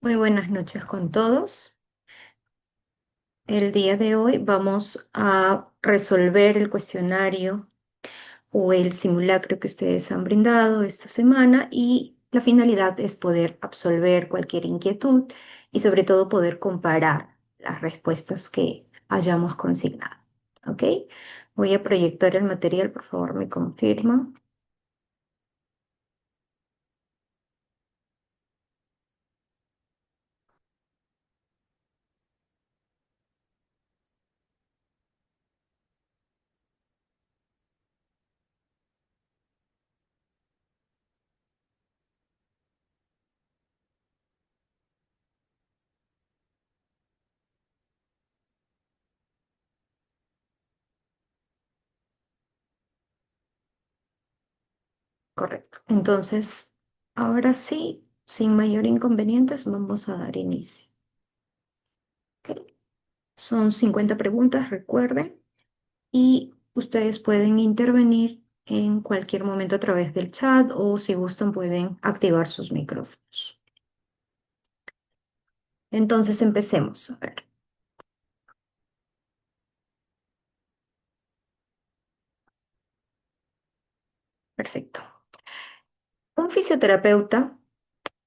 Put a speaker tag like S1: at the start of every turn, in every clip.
S1: Muy buenas noches con todos. El día de hoy vamos a resolver el cuestionario o el simulacro que ustedes han brindado esta semana y la finalidad es poder absolver cualquier inquietud y sobre todo poder comparar las respuestas que hayamos consignado. ¿Ok? Voy a proyectar el material, por favor, me confirma. Correcto. Entonces, ahora sí, sin mayor inconvenientes, vamos a dar inicio. ¿Ok? Son 50 preguntas, recuerden, y ustedes pueden intervenir en cualquier momento a través del chat o si gustan pueden activar sus micrófonos. Entonces empecemos. A ver, perfecto. Un fisioterapeuta,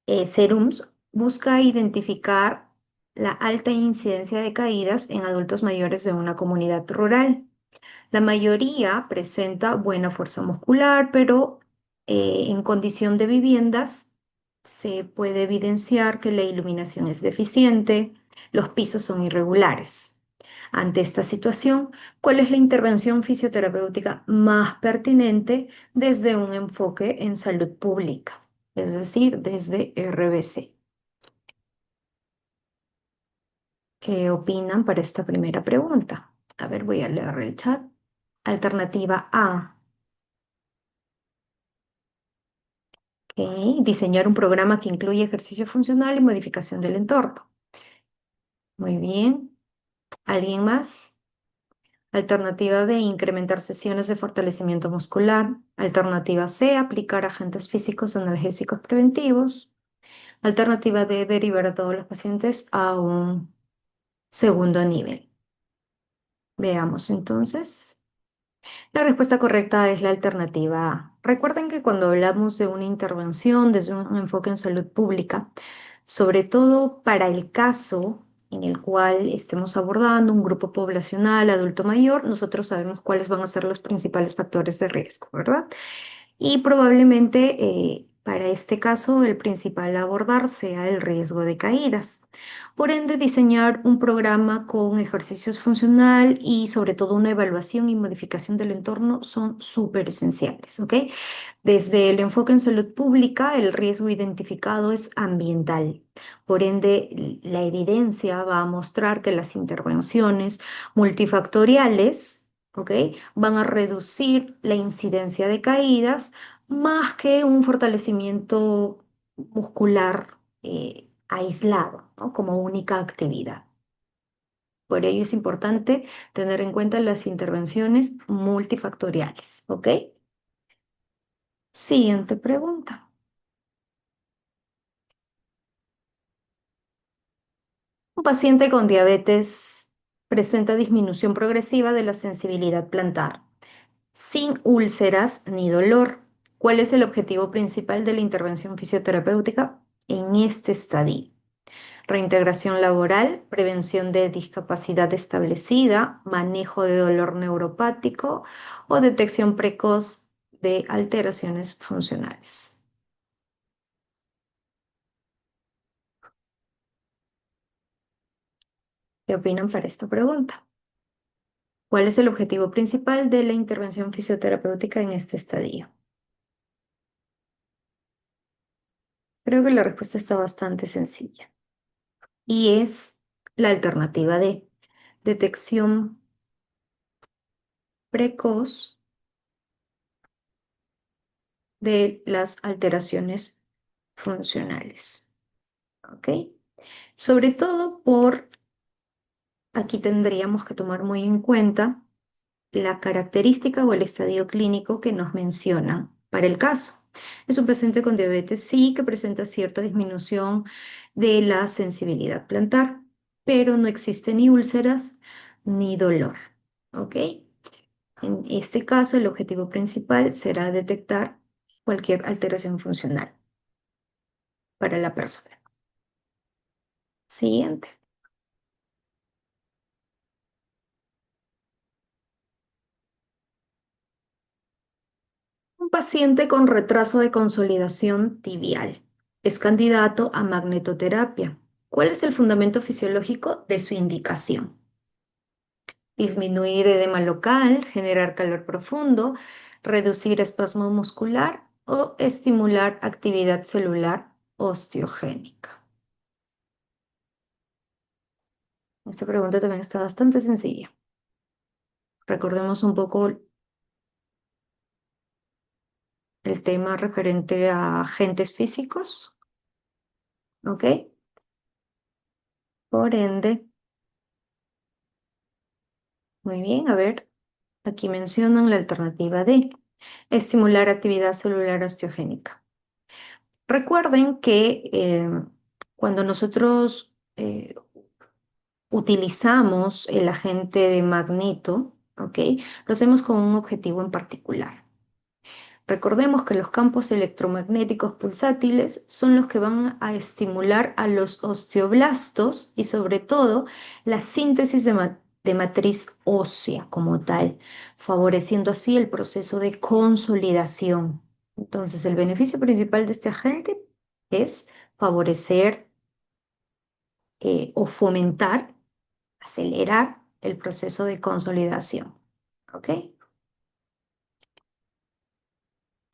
S1: SERUMS, busca identificar la alta incidencia de caídas en adultos mayores de una comunidad rural. La mayoría presenta buena fuerza muscular, pero en condición de viviendas se puede evidenciar que la iluminación es deficiente, los pisos son irregulares. Ante esta situación, ¿cuál es la intervención fisioterapéutica más pertinente desde un enfoque en salud pública? Es decir, desde RBC. ¿Qué opinan para esta primera pregunta? A ver, voy a leer el chat. Alternativa A. Ok, diseñar un programa que incluya ejercicio funcional y modificación del entorno. Muy bien. ¿Alguien más? Alternativa B, incrementar sesiones de fortalecimiento muscular. Alternativa C, aplicar agentes físicos analgésicos preventivos. Alternativa D, derivar a todos los pacientes a un segundo nivel. Veamos entonces. La respuesta correcta es la alternativa A. Recuerden que cuando hablamos de una intervención desde un enfoque en salud pública, sobre todo para el caso en el cual estemos abordando un grupo poblacional adulto mayor, nosotros sabemos cuáles van a ser los principales factores de riesgo, ¿verdad? Y probablemente para este caso el principal a abordar sea el riesgo de caídas. Por ende, diseñar un programa con ejercicios funcional y sobre todo una evaluación y modificación del entorno son súper esenciales, ¿ok? Desde el enfoque en salud pública, el riesgo identificado es ambiental. Por ende, la evidencia va a mostrar que las intervenciones multifactoriales, ¿ok? Van a reducir la incidencia de caídas más que un fortalecimiento muscular aislado, ¿no? Como única actividad. Por ello es importante tener en cuenta las intervenciones multifactoriales, ¿ok? Siguiente pregunta. Un paciente con diabetes presenta disminución progresiva de la sensibilidad plantar, sin úlceras ni dolor. ¿Cuál es el objetivo principal de la intervención fisioterapéutica en este estadio? Reintegración laboral, prevención de discapacidad establecida, manejo de dolor neuropático o detección precoz de alteraciones funcionales. ¿Qué opinan para esta pregunta? ¿Cuál es el objetivo principal de la intervención fisioterapéutica en este estadio? Creo que la respuesta está bastante sencilla y es la alternativa de detección precoz de las alteraciones funcionales. ¿Ok? Sobre todo por, aquí tendríamos que tomar muy en cuenta la característica o el estadio clínico que nos menciona para el caso. Es un paciente con diabetes, sí, que presenta cierta disminución de la sensibilidad plantar, pero no existe ni úlceras ni dolor. ¿Ok? En este caso, el objetivo principal será detectar cualquier alteración funcional para la persona. Siguiente. Un paciente con retraso de consolidación tibial es candidato a magnetoterapia. ¿Cuál es el fundamento fisiológico de su indicación? Disminuir edema local, generar calor profundo, reducir espasmo muscular o estimular actividad celular osteogénica. Esta pregunta también está bastante sencilla. Recordemos un poco el tema referente a agentes físicos, ¿ok? Por ende, muy bien, a ver, aquí mencionan la alternativa D, estimular actividad celular osteogénica. Recuerden que cuando nosotros utilizamos el agente de magneto, ¿ok? Lo hacemos con un objetivo en particular. Recordemos que los campos electromagnéticos pulsátiles son los que van a estimular a los osteoblastos y sobre todo la síntesis de matriz ósea como tal, favoreciendo así el proceso de consolidación. Entonces, el beneficio principal de este agente es favorecer o fomentar, acelerar el proceso de consolidación. ¿Ok?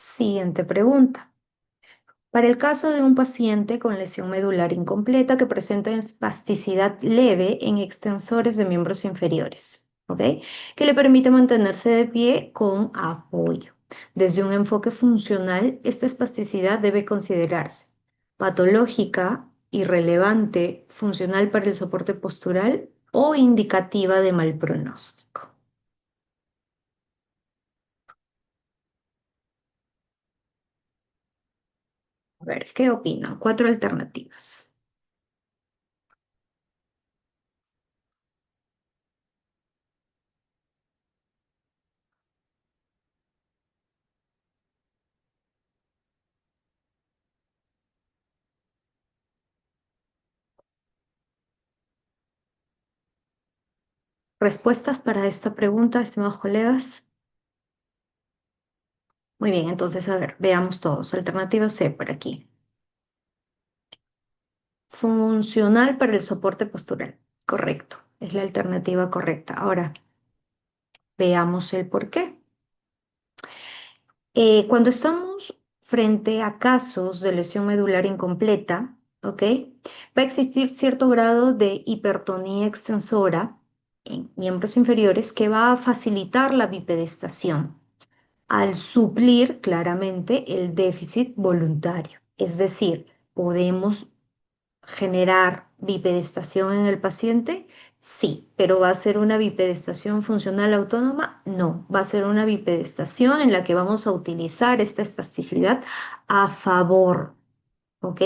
S1: Siguiente pregunta. Para el caso de un paciente con lesión medular incompleta que presenta espasticidad leve en extensores de miembros inferiores, ¿ok? Que le permite mantenerse de pie con apoyo. Desde un enfoque funcional, esta espasticidad debe considerarse patológica, irrelevante, funcional para el soporte postural o indicativa de mal pronóstico. A ver, ¿qué opinan? Cuatro alternativas. ¿Respuestas para esta pregunta, estimados colegas? Muy bien, entonces, a ver, veamos todos. Alternativa C por aquí. Funcional para el soporte postural. Correcto, es la alternativa correcta. Ahora, veamos el por qué. Cuando estamos frente a casos de lesión medular incompleta, ¿ok? Va a existir cierto grado de hipertonía extensora en miembros inferiores que va a facilitar la bipedestación al suplir claramente el déficit voluntario. Es decir, podemos generar bipedestación en el paciente, sí, pero ¿va a ser una bipedestación funcional autónoma? No, va a ser una bipedestación en la que vamos a utilizar esta espasticidad a favor, ¿ok?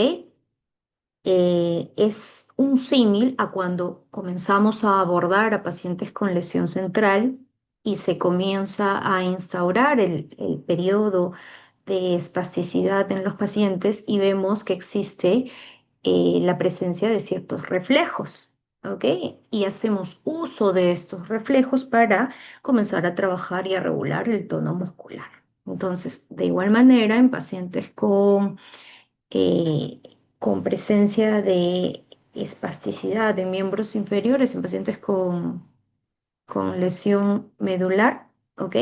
S1: Es un símil a cuando comenzamos a abordar a pacientes con lesión central y se comienza a instaurar el periodo de espasticidad en los pacientes y vemos que existe la presencia de ciertos reflejos, ¿ok? Y hacemos uso de estos reflejos para comenzar a trabajar y a regular el tono muscular. Entonces, de igual manera, en pacientes eh, con presencia de espasticidad de miembros inferiores, en pacientes con lesión medular, ¿ok?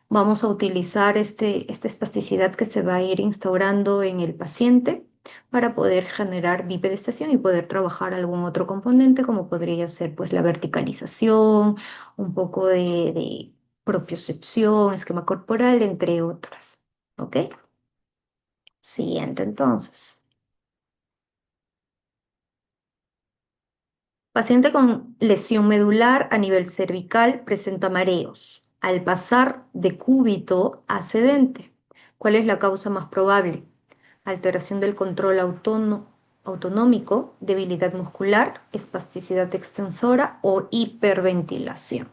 S1: Vamos a utilizar esta espasticidad que se va a ir instaurando en el paciente para poder generar bipedestación y poder trabajar algún otro componente, como podría ser pues la verticalización, un poco de propiocepción, esquema corporal, entre otras, ¿ok? Siguiente, entonces. Paciente con lesión medular a nivel cervical presenta mareos al pasar de cúbito a sedente. ¿Cuál es la causa más probable? Alteración del control autonómico, debilidad muscular, espasticidad extensora o hiperventilación.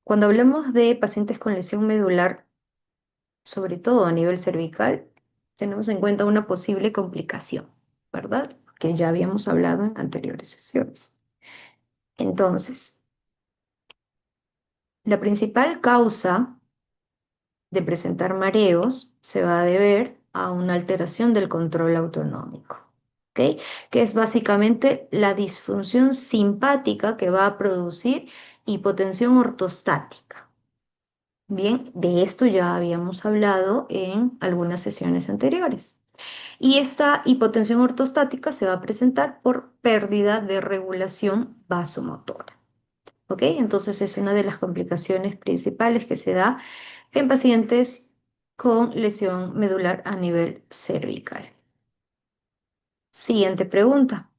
S1: Cuando hablamos de pacientes con lesión medular, sobre todo a nivel cervical, tenemos en cuenta una posible complicación, ¿verdad? Que ya habíamos hablado en anteriores sesiones. Entonces, la principal causa de presentar mareos se va a deber a una alteración del control autonómico, ¿ok? Que es básicamente la disfunción simpática que va a producir hipotensión ortostática. Bien, de esto ya habíamos hablado en algunas sesiones anteriores. Y esta hipotensión ortostática se va a presentar por pérdida de regulación vasomotora. ¿Ok? Entonces es una de las complicaciones principales que se da en pacientes con lesión medular a nivel cervical. Siguiente pregunta.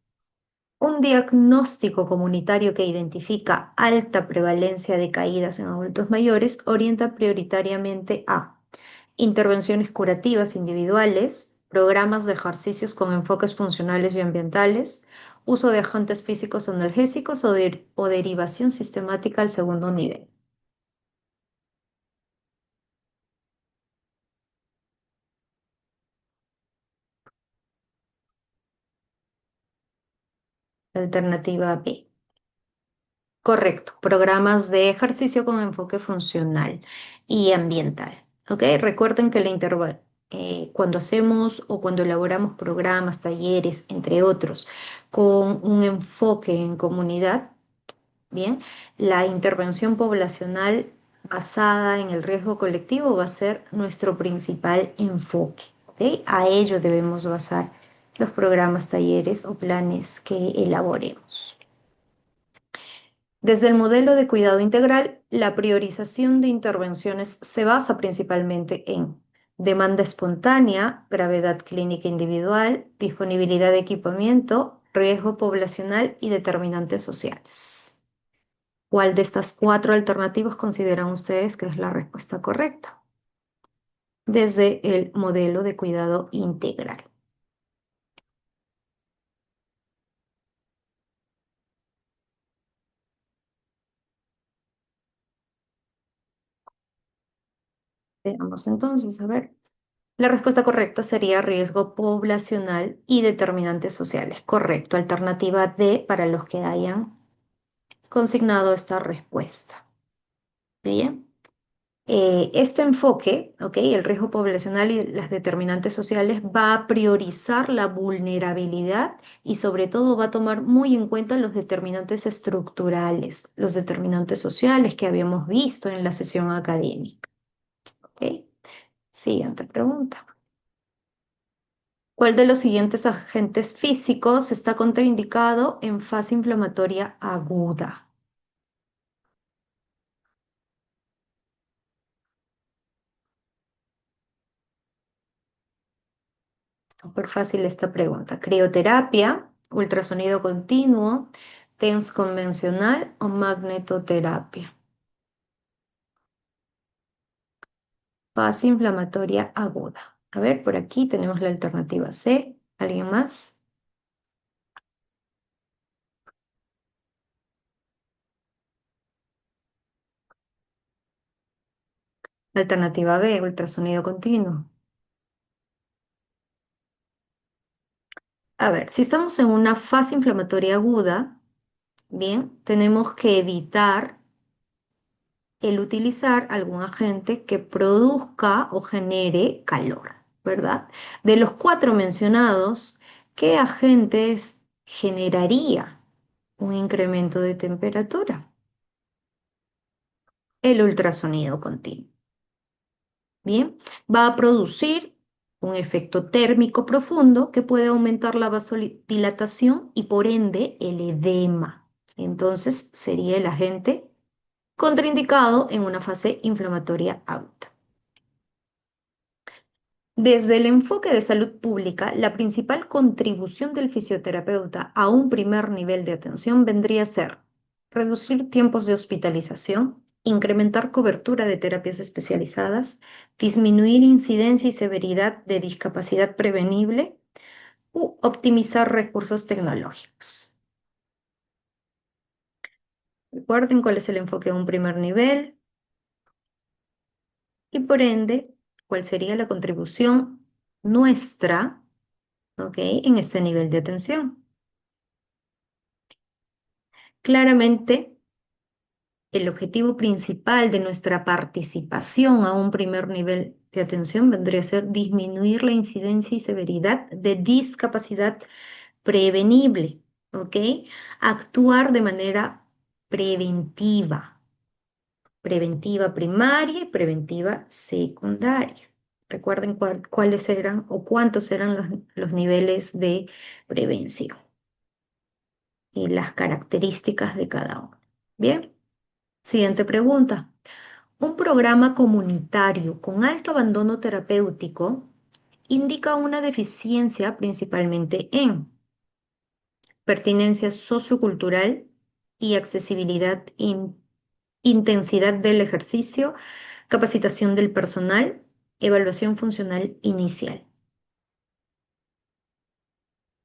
S1: Un diagnóstico comunitario que identifica alta prevalencia de caídas en adultos mayores orienta prioritariamente a intervenciones curativas individuales, programas de ejercicios con enfoques funcionales y ambientales, uso de agentes físicos analgésicos o derivación sistemática al segundo nivel. Alternativa B. Correcto, programas de ejercicio con enfoque funcional y ambiental. ¿Ok? Recuerden que cuando hacemos o cuando elaboramos programas, talleres, entre otros, con un enfoque en comunidad, bien, la intervención poblacional basada en el riesgo colectivo va a ser nuestro principal enfoque. ¿Ok? A ello debemos basar los programas, talleres o planes que elaboremos. Desde el modelo de cuidado integral, la priorización de intervenciones se basa principalmente en demanda espontánea, gravedad clínica individual, disponibilidad de equipamiento, riesgo poblacional y determinantes sociales. ¿Cuál de estas cuatro alternativas consideran ustedes que es la respuesta correcta? Desde el modelo de cuidado integral. Veamos entonces, a ver. La respuesta correcta sería riesgo poblacional y determinantes sociales. Correcto. Alternativa D para los que hayan consignado esta respuesta. Bien. Este enfoque, ¿ok? El riesgo poblacional y las determinantes sociales va a priorizar la vulnerabilidad y sobre todo va a tomar muy en cuenta los determinantes estructurales, los determinantes sociales que habíamos visto en la sesión académica. ¿Ok? Siguiente pregunta. ¿Cuál de los siguientes agentes físicos está contraindicado en fase inflamatoria aguda? Súper fácil esta pregunta. Crioterapia, ultrasonido continuo, TENS convencional o magnetoterapia. Fase inflamatoria aguda. A ver, por aquí tenemos la alternativa C. ¿Alguien más? Alternativa B, ultrasonido continuo. A ver, si estamos en una fase inflamatoria aguda, bien, tenemos que evitar el utilizar algún agente que produzca o genere calor, ¿verdad? De los cuatro mencionados, ¿qué agentes generaría un incremento de temperatura? El ultrasonido continuo. Bien, va a producir un efecto térmico profundo que puede aumentar la vasodilatación y por ende el edema. Entonces sería el agente contraindicado en una fase inflamatoria aguda. Desde el enfoque de salud pública, la principal contribución del fisioterapeuta a un primer nivel de atención vendría a ser reducir tiempos de hospitalización, incrementar cobertura de terapias especializadas, disminuir incidencia y severidad de discapacidad prevenible u optimizar recursos tecnológicos. Recuerden cuál es el enfoque de un primer nivel y por ende cuál sería la contribución nuestra, ¿ok?, en este nivel de atención. Claramente, el objetivo principal de nuestra participación a un primer nivel de atención vendría a ser disminuir la incidencia y severidad de discapacidad prevenible, ¿ok? Actuar de manera preventiva, preventiva primaria y preventiva secundaria. Recuerden cuáles eran o cuántos eran los niveles de prevención y las características de cada uno. Bien, siguiente pregunta. Un programa comunitario con alto abandono terapéutico indica una deficiencia principalmente en pertinencia sociocultural y accesibilidad, intensidad del ejercicio, capacitación del personal, evaluación funcional inicial.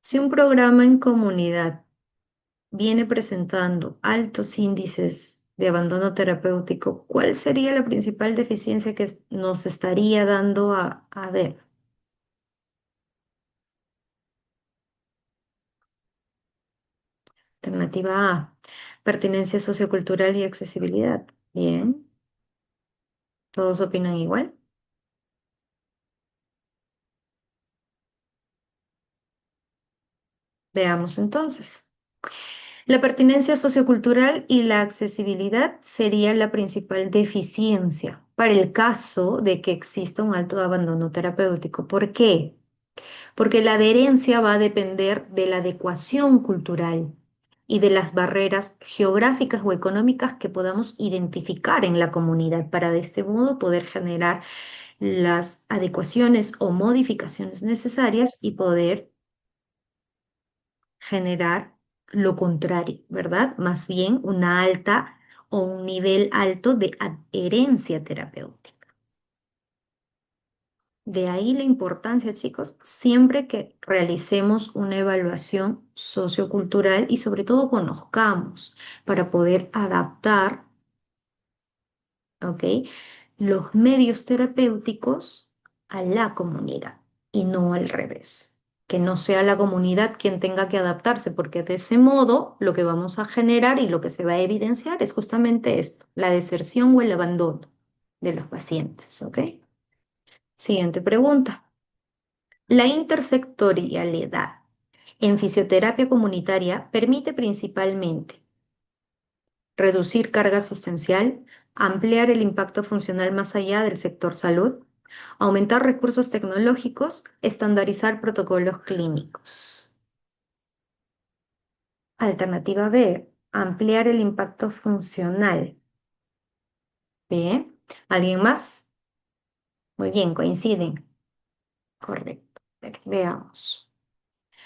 S1: Si un programa en comunidad viene presentando altos índices de abandono terapéutico, ¿cuál sería la principal deficiencia que nos estaría dando a ver? Alternativa A, pertinencia sociocultural y accesibilidad. Bien, ¿todos opinan igual? Veamos entonces. La pertinencia sociocultural y la accesibilidad sería la principal deficiencia para el caso de que exista un alto abandono terapéutico. ¿Por qué? Porque la adherencia va a depender de la adecuación cultural y de las barreras geográficas o económicas que podamos identificar en la comunidad para de este modo poder generar las adecuaciones o modificaciones necesarias y poder generar lo contrario, ¿verdad? Más bien una alta o un nivel alto de adherencia terapéutica. De ahí la importancia, chicos, siempre que realicemos una evaluación sociocultural y sobre todo conozcamos para poder adaptar, ¿ok?, los medios terapéuticos a la comunidad y no al revés. Que no sea la comunidad quien tenga que adaptarse, porque de ese modo lo que vamos a generar y lo que se va a evidenciar es justamente esto, la deserción o el abandono de los pacientes, ¿ok? Siguiente pregunta. La intersectorialidad en fisioterapia comunitaria permite principalmente reducir carga asistencial, ampliar el impacto funcional más allá del sector salud, aumentar recursos tecnológicos, estandarizar protocolos clínicos. Alternativa B, ampliar el impacto funcional. Bien, ¿alguien más? Muy bien, coinciden. Correcto. A ver, veamos.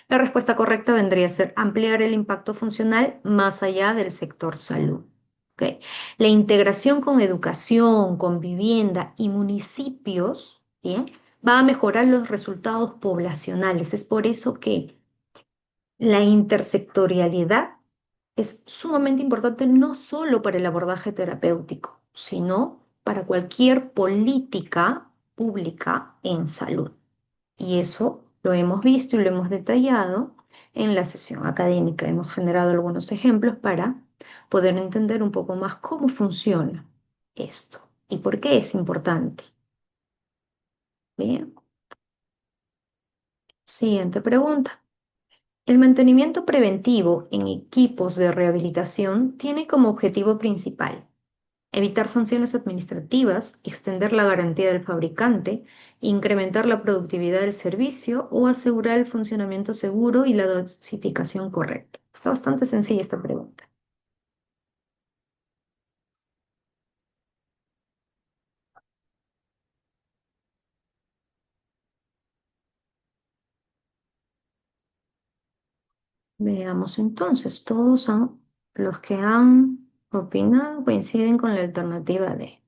S1: La respuesta correcta vendría a ser ampliar el impacto funcional más allá del sector salud. ¿Ok? La integración con educación, con vivienda y municipios, ¿bien?, va a mejorar los resultados poblacionales. Es por eso que la intersectorialidad es sumamente importante no solo para el abordaje terapéutico, sino para cualquier política pública en salud. Y eso lo hemos visto y lo hemos detallado en la sesión académica. Hemos generado algunos ejemplos para poder entender un poco más cómo funciona esto y por qué es importante. Bien, siguiente pregunta. El mantenimiento preventivo en equipos de rehabilitación tiene como objetivo principal evitar sanciones administrativas, extender la garantía del fabricante, incrementar la productividad del servicio o asegurar el funcionamiento seguro y la dosificación correcta. Está bastante sencilla esta pregunta. Veamos entonces, todos los que han Opinan, coinciden con la alternativa D.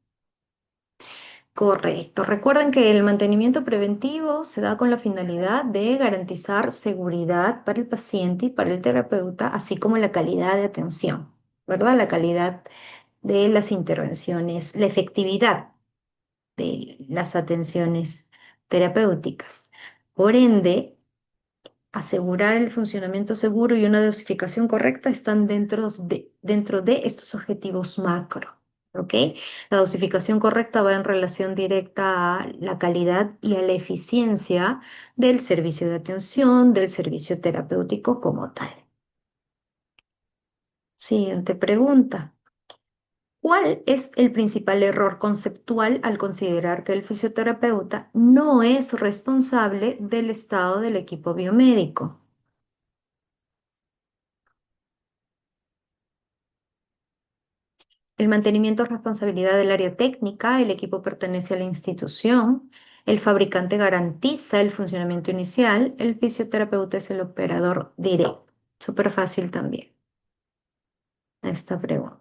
S1: Correcto. Recuerden que el mantenimiento preventivo se da con la finalidad de garantizar seguridad para el paciente y para el terapeuta, así como la calidad de atención, ¿verdad? La calidad de las intervenciones, la efectividad de las atenciones terapéuticas. Por ende, asegurar el funcionamiento seguro y una dosificación correcta están dentro de estos objetivos macro. ¿Ok? La dosificación correcta va en relación directa a la calidad y a la eficiencia del servicio de atención, del servicio terapéutico como tal. Siguiente pregunta. ¿Cuál es el principal error conceptual al considerar que el fisioterapeuta no es responsable del estado del equipo biomédico? El mantenimiento es responsabilidad del área técnica, el equipo pertenece a la institución, el fabricante garantiza el funcionamiento inicial, el fisioterapeuta es el operador directo. Súper fácil también esta pregunta.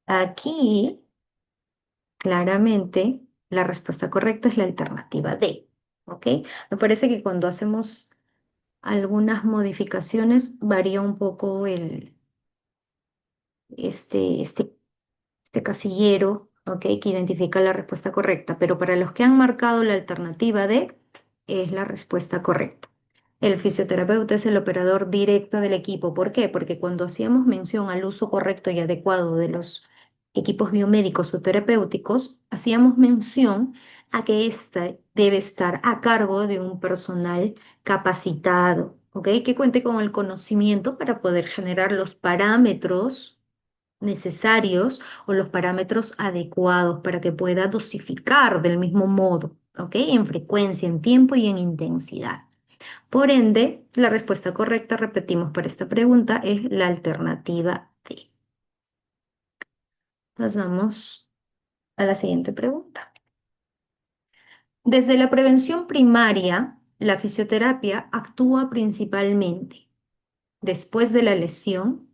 S1: Aquí, claramente, la respuesta correcta es la alternativa D. ¿Ok? Me parece que cuando hacemos algunas modificaciones varía un poco este casillero, ¿ok? Que identifica la respuesta correcta, pero para los que han marcado la alternativa D, es la respuesta correcta. El fisioterapeuta es el operador directo del equipo. ¿Por qué? Porque cuando hacíamos mención al uso correcto y adecuado de los equipos biomédicos o terapéuticos, hacíamos mención a que ésta debe estar a cargo de un personal capacitado, ¿ok? Que cuente con el conocimiento para poder generar los parámetros necesarios o los parámetros adecuados para que pueda dosificar del mismo modo, ¿ok? En frecuencia, en tiempo y en intensidad. Por ende, la respuesta correcta, repetimos para esta pregunta, es la alternativa D. Pasamos a la siguiente pregunta. Desde la prevención primaria, la fisioterapia actúa principalmente después de la lesión,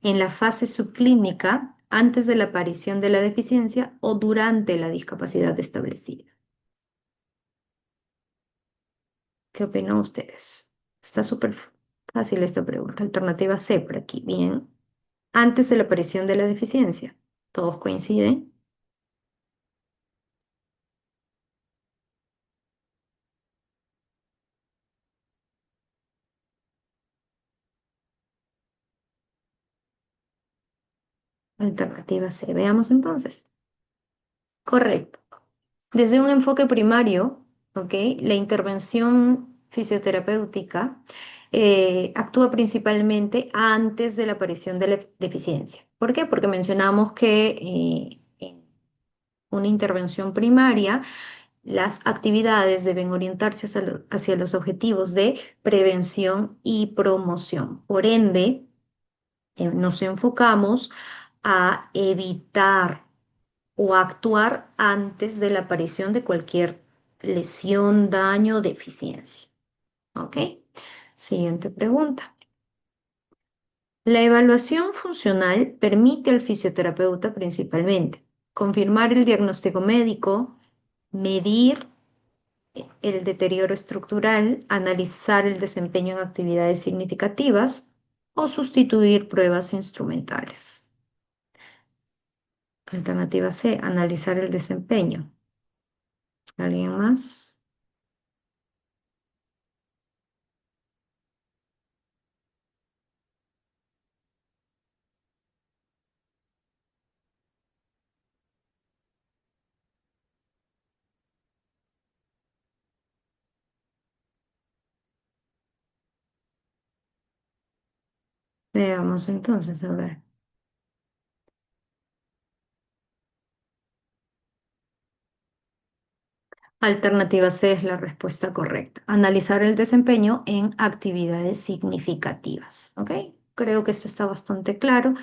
S1: en la fase subclínica, antes de la aparición de la deficiencia o durante la discapacidad establecida. ¿Qué opinan ustedes? Está súper fácil esta pregunta. Alternativa C por aquí. Bien. Antes de la aparición de la deficiencia. ¿Todos coinciden? Alternativa C. Veamos entonces. Correcto. Desde un enfoque primario, ¿ok? La intervención fisioterapéutica actúa principalmente antes de la aparición de la deficiencia. ¿Por qué? Porque mencionamos que en una intervención primaria, las actividades deben orientarse hacia los objetivos de prevención y promoción. Por ende, nos enfocamos a evitar o actuar antes de la aparición de cualquier lesión, daño o deficiencia. ¿Ok? Siguiente pregunta. La evaluación funcional permite al fisioterapeuta principalmente confirmar el diagnóstico médico, medir el deterioro estructural, analizar el desempeño en actividades significativas o sustituir pruebas instrumentales. Alternativa C, analizar el desempeño. ¿Alguien más? Veamos entonces, a ver. Alternativa C es la respuesta correcta. Analizar el desempeño en actividades significativas. ¿Ok? Creo que esto está bastante claro.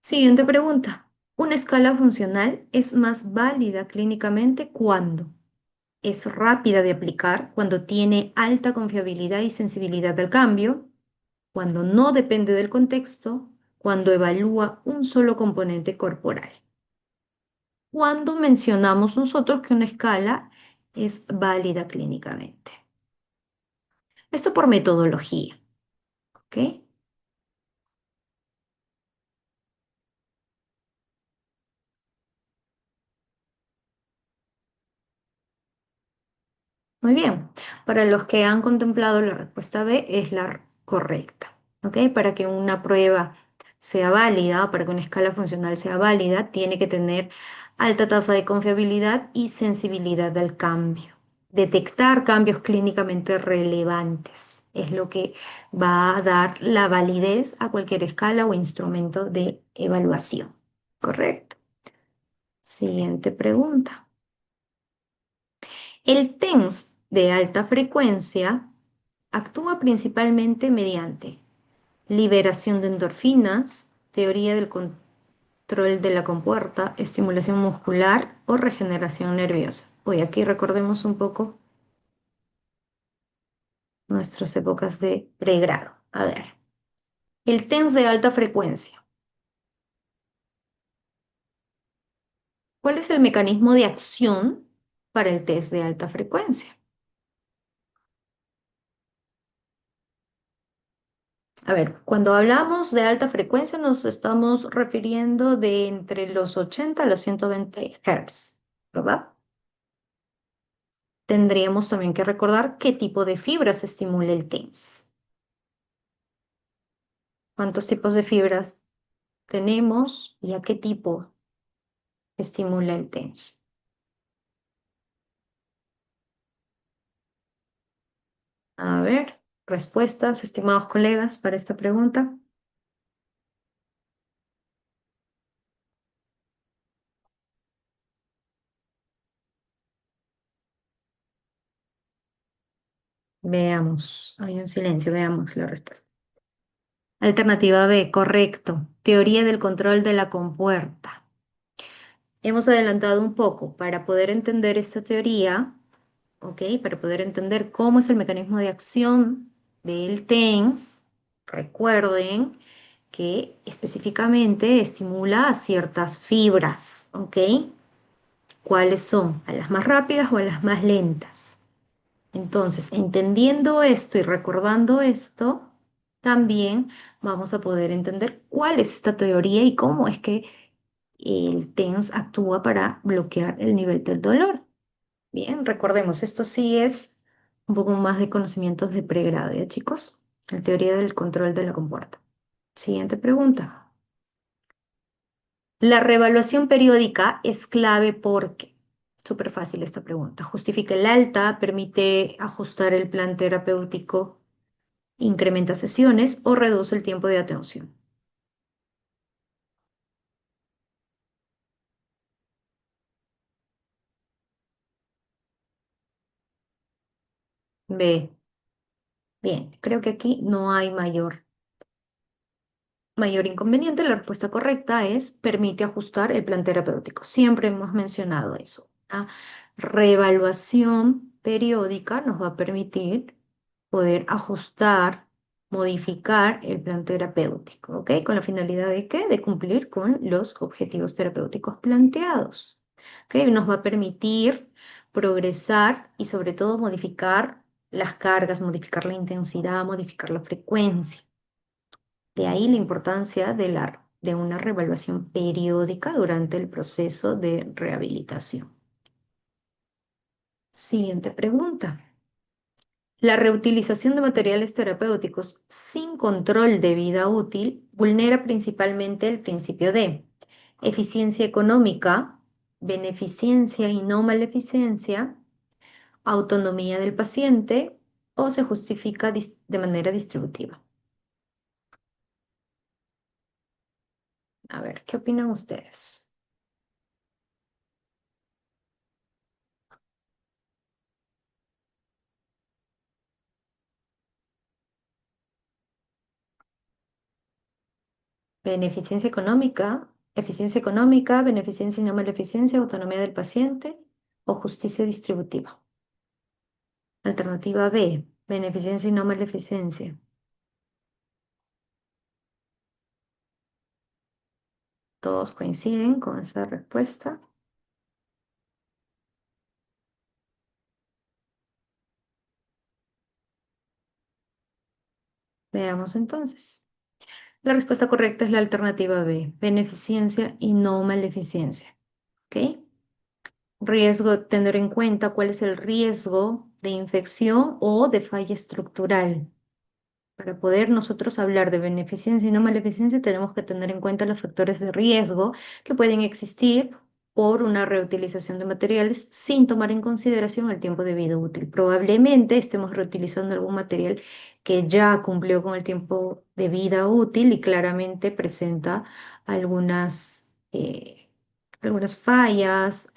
S1: Siguiente pregunta. ¿Una escala funcional es más válida clínicamente cuándo? es rápida de aplicar, cuando tiene alta confiabilidad y sensibilidad al cambio, cuando no depende del contexto, cuando evalúa un solo componente corporal. Cuando mencionamos nosotros que una escala es válida clínicamente. Esto por metodología, ¿ok? Muy bien. Para los que han contemplado, la respuesta B es la correcta, ¿ok? Para que una prueba sea válida, para que una escala funcional sea válida, tiene que tener alta tasa de confiabilidad y sensibilidad al cambio. Detectar cambios clínicamente relevantes es lo que va a dar la validez a cualquier escala o instrumento de evaluación. ¿Correcto? Siguiente pregunta. El TENS de alta frecuencia actúa principalmente mediante liberación de endorfinas, teoría del control de la compuerta, estimulación muscular o regeneración nerviosa. Hoy aquí recordemos un poco nuestras épocas de pregrado. A ver, el TENS de alta frecuencia. ¿Cuál es el mecanismo de acción para el test de alta frecuencia? A ver, cuando hablamos de alta frecuencia nos estamos refiriendo de entre los 80 a los 120 Hz, ¿verdad? Tendríamos también que recordar qué tipo de fibras estimula el TENS. ¿Cuántos tipos de fibras tenemos y a qué tipo estimula el TENS? A ver, respuestas, estimados colegas, para esta pregunta. Veamos, hay un silencio, veamos la respuesta. Alternativa B, correcto. Teoría del control de la compuerta. Hemos adelantado un poco para poder entender esta teoría, ¿ok? Para poder entender cómo es el mecanismo de acción del TENS. Recuerden que específicamente estimula a ciertas fibras, ¿ok? ¿Cuáles son? ¿A las más rápidas o a las más lentas? Entonces, entendiendo esto y recordando esto, también vamos a poder entender cuál es esta teoría y cómo es que el TENS actúa para bloquear el nivel del dolor. Bien, recordemos, esto sí es un poco más de conocimientos de pregrado, ¿ya, chicos? La teoría del control de la compuerta. Siguiente pregunta. La reevaluación periódica es clave porque, súper fácil esta pregunta, justifica el alta, permite ajustar el plan terapéutico, incrementa sesiones o reduce el tiempo de atención. B. Bien, creo que aquí no hay mayor inconveniente. La respuesta correcta es permite ajustar el plan terapéutico. Siempre hemos mencionado eso. Una reevaluación periódica nos va a permitir poder ajustar, modificar el plan terapéutico, ¿ok? ¿Con la finalidad de qué? De cumplir con los objetivos terapéuticos planteados, ¿ok? Nos va a permitir progresar y sobre todo modificar las cargas, modificar la intensidad, modificar la frecuencia. De ahí la importancia de una reevaluación periódica durante el proceso de rehabilitación. Siguiente pregunta. La reutilización de materiales terapéuticos sin control de vida útil vulnera principalmente el principio de eficiencia económica, beneficencia y no maleficencia, autonomía del paciente o se justifica de manera distributiva. A ver, ¿qué opinan ustedes? Eficiencia económica, beneficencia y no maleficencia, autonomía del paciente o justicia distributiva. Alternativa B, beneficencia y no maleficencia. Todos coinciden con esa respuesta. Veamos entonces. La respuesta correcta es la alternativa B, beneficencia y no maleficencia. ¿Ok? Riesgo, tener en cuenta cuál es el riesgo de infección o de falla estructural. Para poder nosotros hablar de beneficencia y no maleficencia, tenemos que tener en cuenta los factores de riesgo que pueden existir por una reutilización de materiales sin tomar en consideración el tiempo de vida útil. Probablemente estemos reutilizando algún material que ya cumplió con el tiempo de vida útil y claramente presenta algunas, algunas fallas,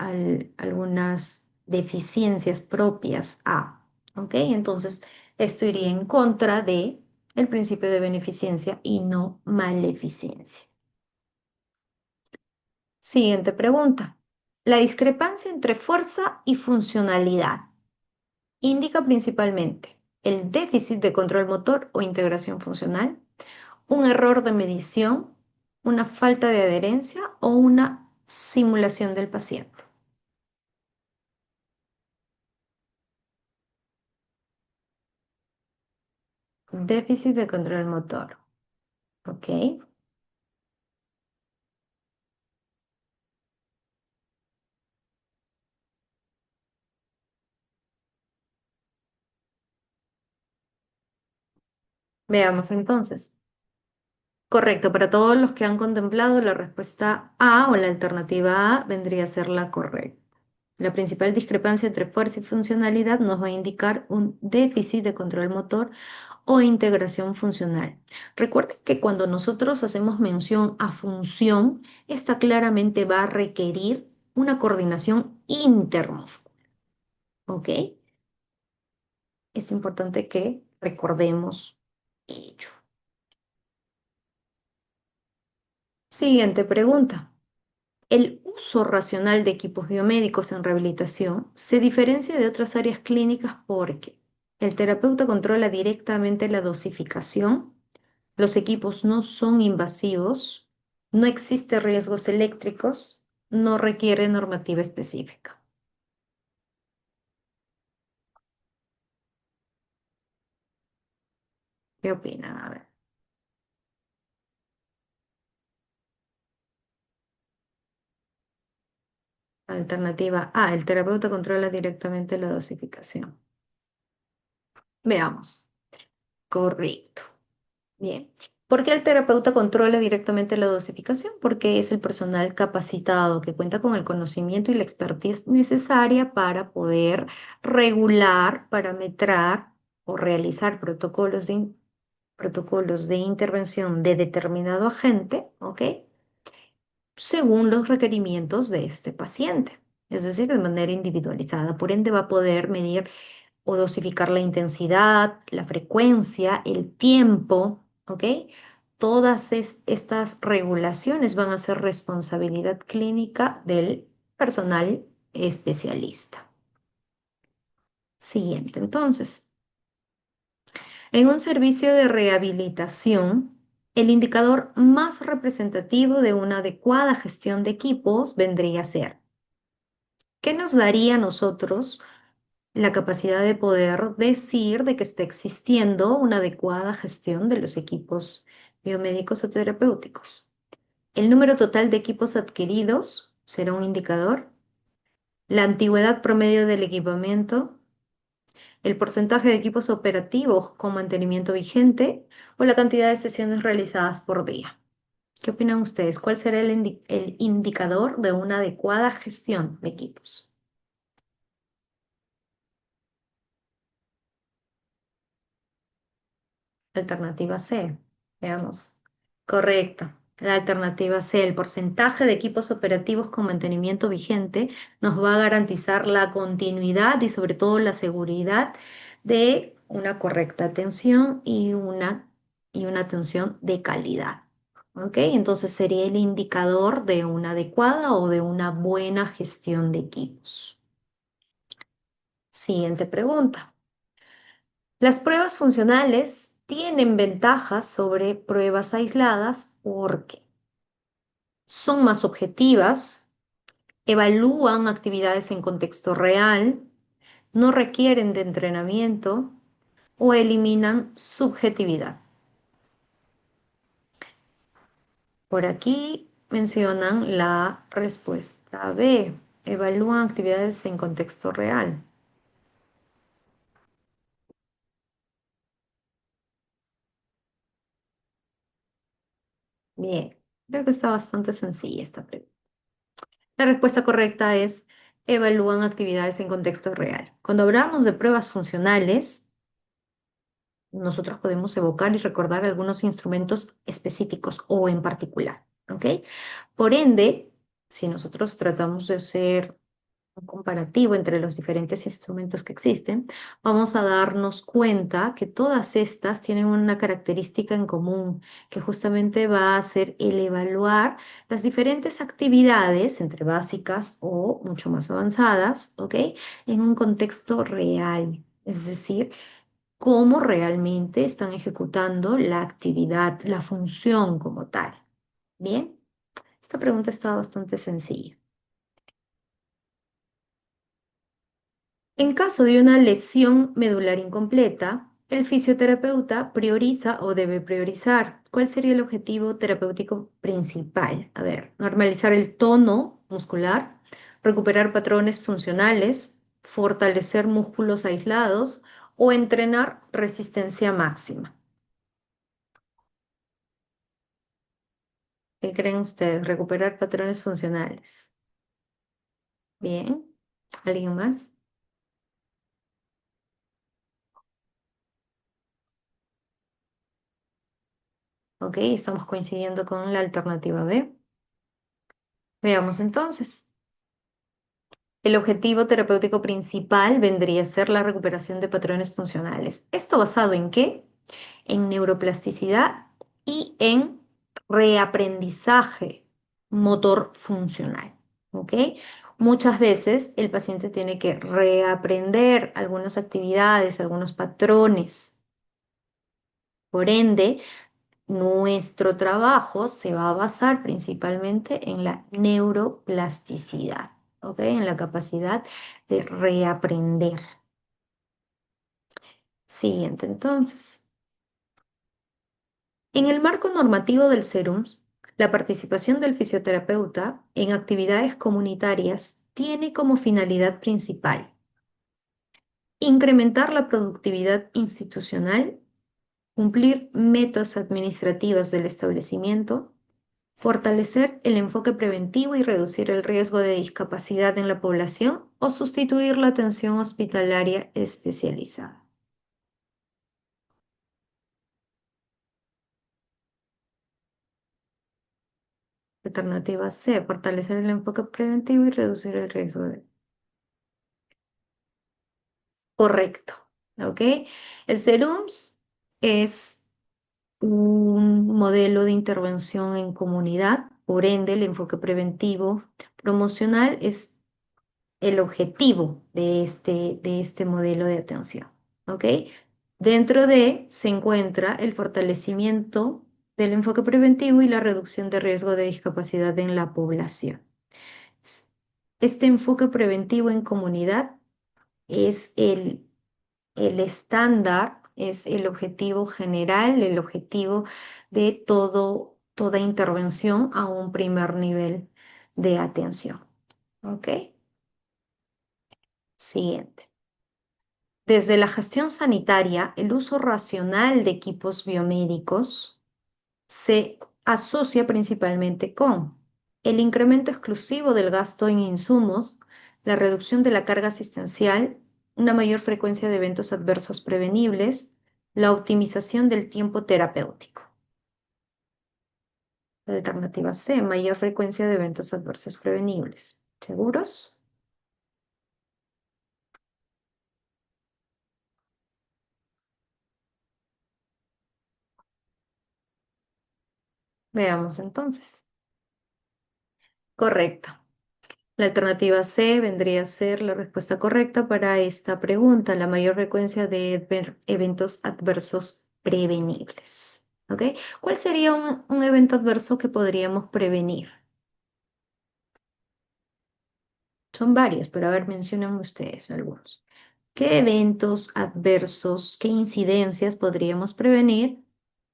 S1: algunas deficiencias propias a, ¿ok? Entonces, esto iría en contra de el principio de beneficencia y no maleficencia. Siguiente pregunta. La discrepancia entre fuerza y funcionalidad indica principalmente el déficit de control motor o integración funcional, un error de medición, una falta de adherencia o una simulación del paciente. Déficit de control motor. ¿Ok? Veamos entonces. Correcto, para todos los que han contemplado, la respuesta A o la alternativa A vendría a ser la correcta. La principal discrepancia entre fuerza y funcionalidad nos va a indicar un déficit de control motor o integración funcional. Recuerden que cuando nosotros hacemos mención a función, esta claramente va a requerir una coordinación intermuscular, ¿ok? Es importante que recordemos ello. Siguiente pregunta. El uso racional de equipos biomédicos en rehabilitación se diferencia de otras áreas clínicas porque el terapeuta controla directamente la dosificación, los equipos no son invasivos, no existen riesgos eléctricos, no requiere normativa específica. ¿Qué opinan? A ver. Alternativa A, el terapeuta controla directamente la dosificación. Veamos. Correcto. Bien. ¿Por qué el terapeuta controla directamente la dosificación? Porque es el personal capacitado que cuenta con el conocimiento y la expertise necesaria para poder regular, parametrar o realizar protocolos de intervención de determinado agente, ¿ok? Según los requerimientos de este paciente, es decir, de manera individualizada. Por ende, va a poder medir o dosificar la intensidad, la frecuencia, el tiempo, ¿ok? Todas estas regulaciones van a ser responsabilidad clínica del personal especialista. Siguiente, entonces. En un servicio de rehabilitación, el indicador más representativo de una adecuada gestión de equipos vendría a ser, ¿qué nos daría a nosotros la capacidad de poder decir de que está existiendo una adecuada gestión de los equipos biomédicos o terapéuticos? El número total de equipos adquiridos será un indicador, la antigüedad promedio del equipamiento, el porcentaje de equipos operativos con mantenimiento vigente o la cantidad de sesiones realizadas por día. ¿Qué opinan ustedes? ¿Cuál será el indicador de una adecuada gestión de equipos? Alternativa C. Veamos. Correcto. La alternativa C, el porcentaje de equipos operativos con mantenimiento vigente nos va a garantizar la continuidad y sobre todo la seguridad de una correcta atención y una atención de calidad. ¿Ok? Entonces sería el indicador de una adecuada o de una buena gestión de equipos. Siguiente pregunta. Las pruebas funcionales tienen ventajas sobre pruebas aisladas porque son más objetivas, evalúan actividades en contexto real, no requieren de entrenamiento o eliminan subjetividad. Por aquí mencionan la respuesta B. Evalúan actividades en contexto real. Bien, creo que está bastante sencilla esta pregunta. La respuesta correcta es evalúan actividades en contexto real. Cuando hablamos de pruebas funcionales, nosotros podemos evocar y recordar algunos instrumentos específicos o en particular, ¿ok? Por ende, si nosotros tratamos de hacer un comparativo entre los diferentes instrumentos que existen, vamos a darnos cuenta que todas estas tienen una característica en común, que justamente va a ser el evaluar las diferentes actividades, entre básicas o mucho más avanzadas, ¿ok? En un contexto real, es decir, cómo realmente están ejecutando la actividad, la función como tal. Bien, esta pregunta está bastante sencilla. En caso de una lesión medular incompleta, el fisioterapeuta prioriza o debe priorizar. ¿Cuál sería el objetivo terapéutico principal? A ver, normalizar el tono muscular, recuperar patrones funcionales, fortalecer músculos aislados o entrenar resistencia máxima. ¿Qué creen ustedes? Recuperar patrones funcionales. Bien. ¿Alguien más? Ok, estamos coincidiendo con la alternativa B. Veamos entonces. El objetivo terapéutico principal vendría a ser la recuperación de patrones funcionales. ¿Esto basado en qué? En neuroplasticidad y en reaprendizaje motor funcional. ¿Ok? Muchas veces el paciente tiene que reaprender algunas actividades, algunos patrones. Por ende, nuestro trabajo se va a basar principalmente en la neuroplasticidad, ¿ok? En la capacidad de reaprender. Siguiente, entonces. En el marco normativo del SERUMS, la participación del fisioterapeuta en actividades comunitarias tiene como finalidad principal incrementar la productividad institucional, cumplir metas administrativas del establecimiento, fortalecer el enfoque preventivo y reducir el riesgo de discapacidad en la población o sustituir la atención hospitalaria especializada. Alternativa C, fortalecer el enfoque preventivo y reducir el riesgo de... Correcto, ¿ok? El SERUMS es un modelo de intervención en comunidad, por ende el enfoque preventivo promocional es el objetivo de este modelo de atención, ¿ok? Dentro de se encuentra el fortalecimiento del enfoque preventivo y la reducción de riesgo de discapacidad en la población. Este enfoque preventivo en comunidad es el estándar, es el objetivo general, el objetivo de toda intervención a un primer nivel de atención, ¿ok? Siguiente. Desde la gestión sanitaria, el uso racional de equipos biomédicos se asocia principalmente con el incremento exclusivo del gasto en insumos, la reducción de la carga asistencial, una mayor frecuencia de eventos adversos prevenibles, la optimización del tiempo terapéutico. La alternativa C, mayor frecuencia de eventos adversos prevenibles. ¿Seguros? Veamos entonces. Correcto. La alternativa C vendría a ser la respuesta correcta para esta pregunta, la mayor frecuencia de eventos adversos prevenibles. ¿Ok? ¿Cuál sería un evento adverso que podríamos prevenir? Son varios, pero a ver, mencionen ustedes algunos. ¿Qué eventos adversos, qué incidencias podríamos prevenir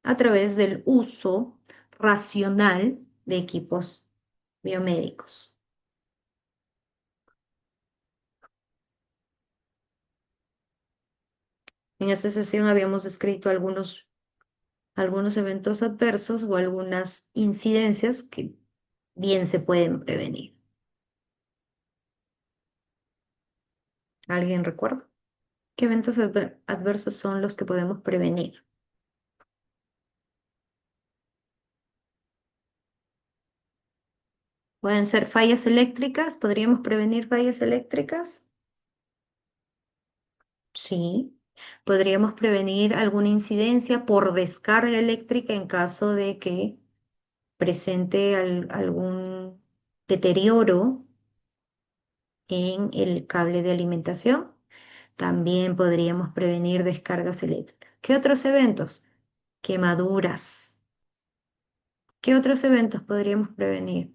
S1: a través del uso racional de equipos biomédicos? En esta sesión habíamos descrito algunos eventos adversos o algunas incidencias que bien se pueden prevenir. ¿Alguien recuerda? ¿Qué eventos adversos son los que podemos prevenir? Pueden ser fallas eléctricas, ¿podríamos prevenir fallas eléctricas? Sí. ¿Podríamos prevenir alguna incidencia por descarga eléctrica en caso de que presente algún deterioro en el cable de alimentación? También podríamos prevenir descargas eléctricas. ¿Qué otros eventos? Quemaduras. ¿Qué otros eventos podríamos prevenir?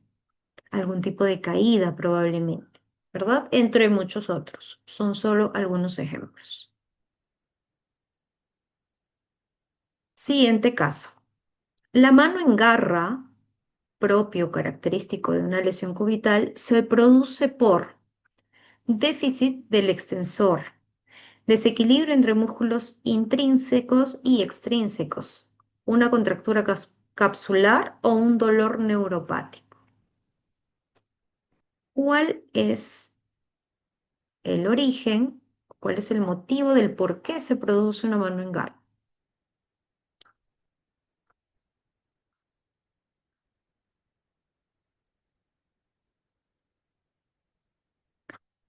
S1: Algún tipo de caída probablemente, ¿verdad? Entre muchos otros. Son solo algunos ejemplos. Siguiente caso. La mano en garra, propio característico de una lesión cubital, se produce por déficit del extensor, desequilibrio entre músculos intrínsecos y extrínsecos, una contractura capsular o un dolor neuropático. ¿Cuál es el origen? ¿Cuál es el motivo del por qué se produce una mano en garra?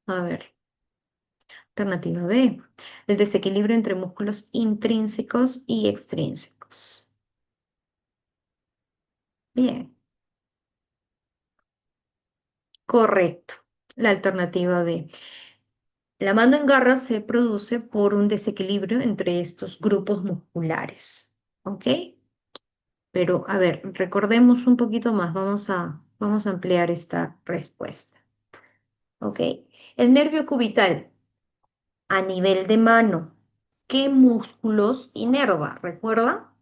S1: A ver, alternativa B, el desequilibrio entre músculos intrínsecos y extrínsecos. Bien, correcto. La alternativa B. La mano en garra se produce por un desequilibrio entre estos grupos musculares. ¿Ok? Pero, a ver, recordemos un poquito más. Vamos a ampliar esta respuesta. ¿Ok? El nervio cubital a nivel de mano. ¿Qué músculos inerva? ¿Recuerda?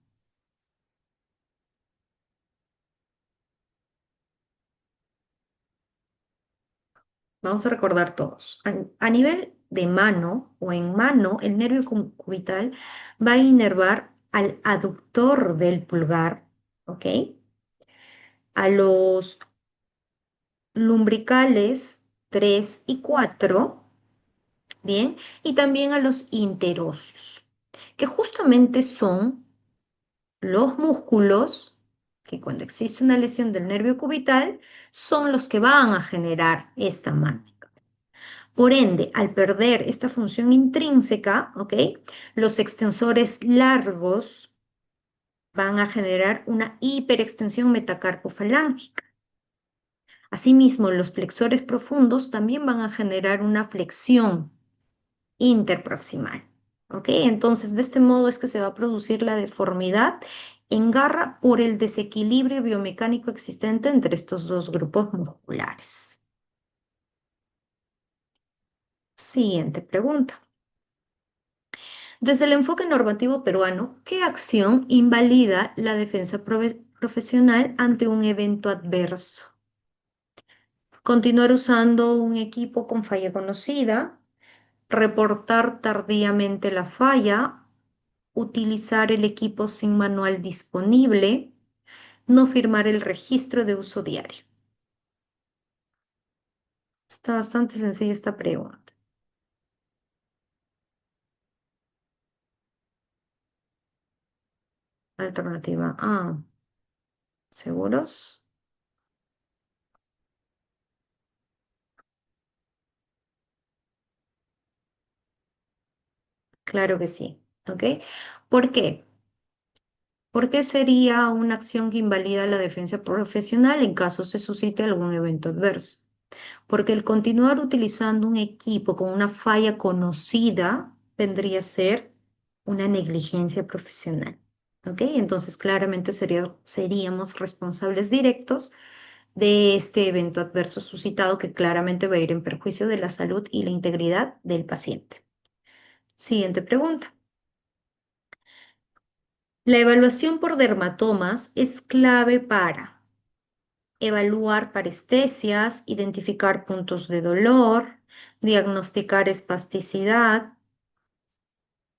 S1: Vamos a recordar todos. A nivel de mano o en mano, el nervio cubital va a inervar al aductor del pulgar, ¿ok? A los lumbricales 3 y 4, ¿bien? Y también a los interóseos, que justamente son los músculos que cuando existe una lesión del nervio cubital son los que van a generar esta mámica. Por ende, al perder esta función intrínseca, ¿ok? Los extensores largos van a generar una hiperextensión metacarpofalángica. Asimismo, los flexores profundos también van a generar una flexión interproximal. ¿Ok? Entonces, de este modo es que se va a producir la deformidad en garra por el desequilibrio biomecánico existente entre estos dos grupos musculares. Siguiente pregunta. Desde el enfoque normativo peruano, ¿qué acción invalida la defensa profesional ante un evento adverso? Continuar usando un equipo con falla conocida, reportar tardíamente la falla, utilizar el equipo sin manual disponible, no firmar el registro de uso diario. Está bastante sencilla esta pregunta. Alternativa A. ¿Seguros? Claro que sí. ¿Ok? ¿Por qué? ¿Por qué sería una acción que invalida la defensa profesional en caso se suscite algún evento adverso? porque el continuar utilizando un equipo con una falla conocida vendría a ser una negligencia profesional. ¿Ok? Entonces, claramente seríamos responsables directos de este evento adverso suscitado que claramente va a ir en perjuicio de la salud y la integridad del paciente. Siguiente pregunta. La evaluación por dermatomas es clave para evaluar parestesias, identificar puntos de dolor, diagnosticar espasticidad,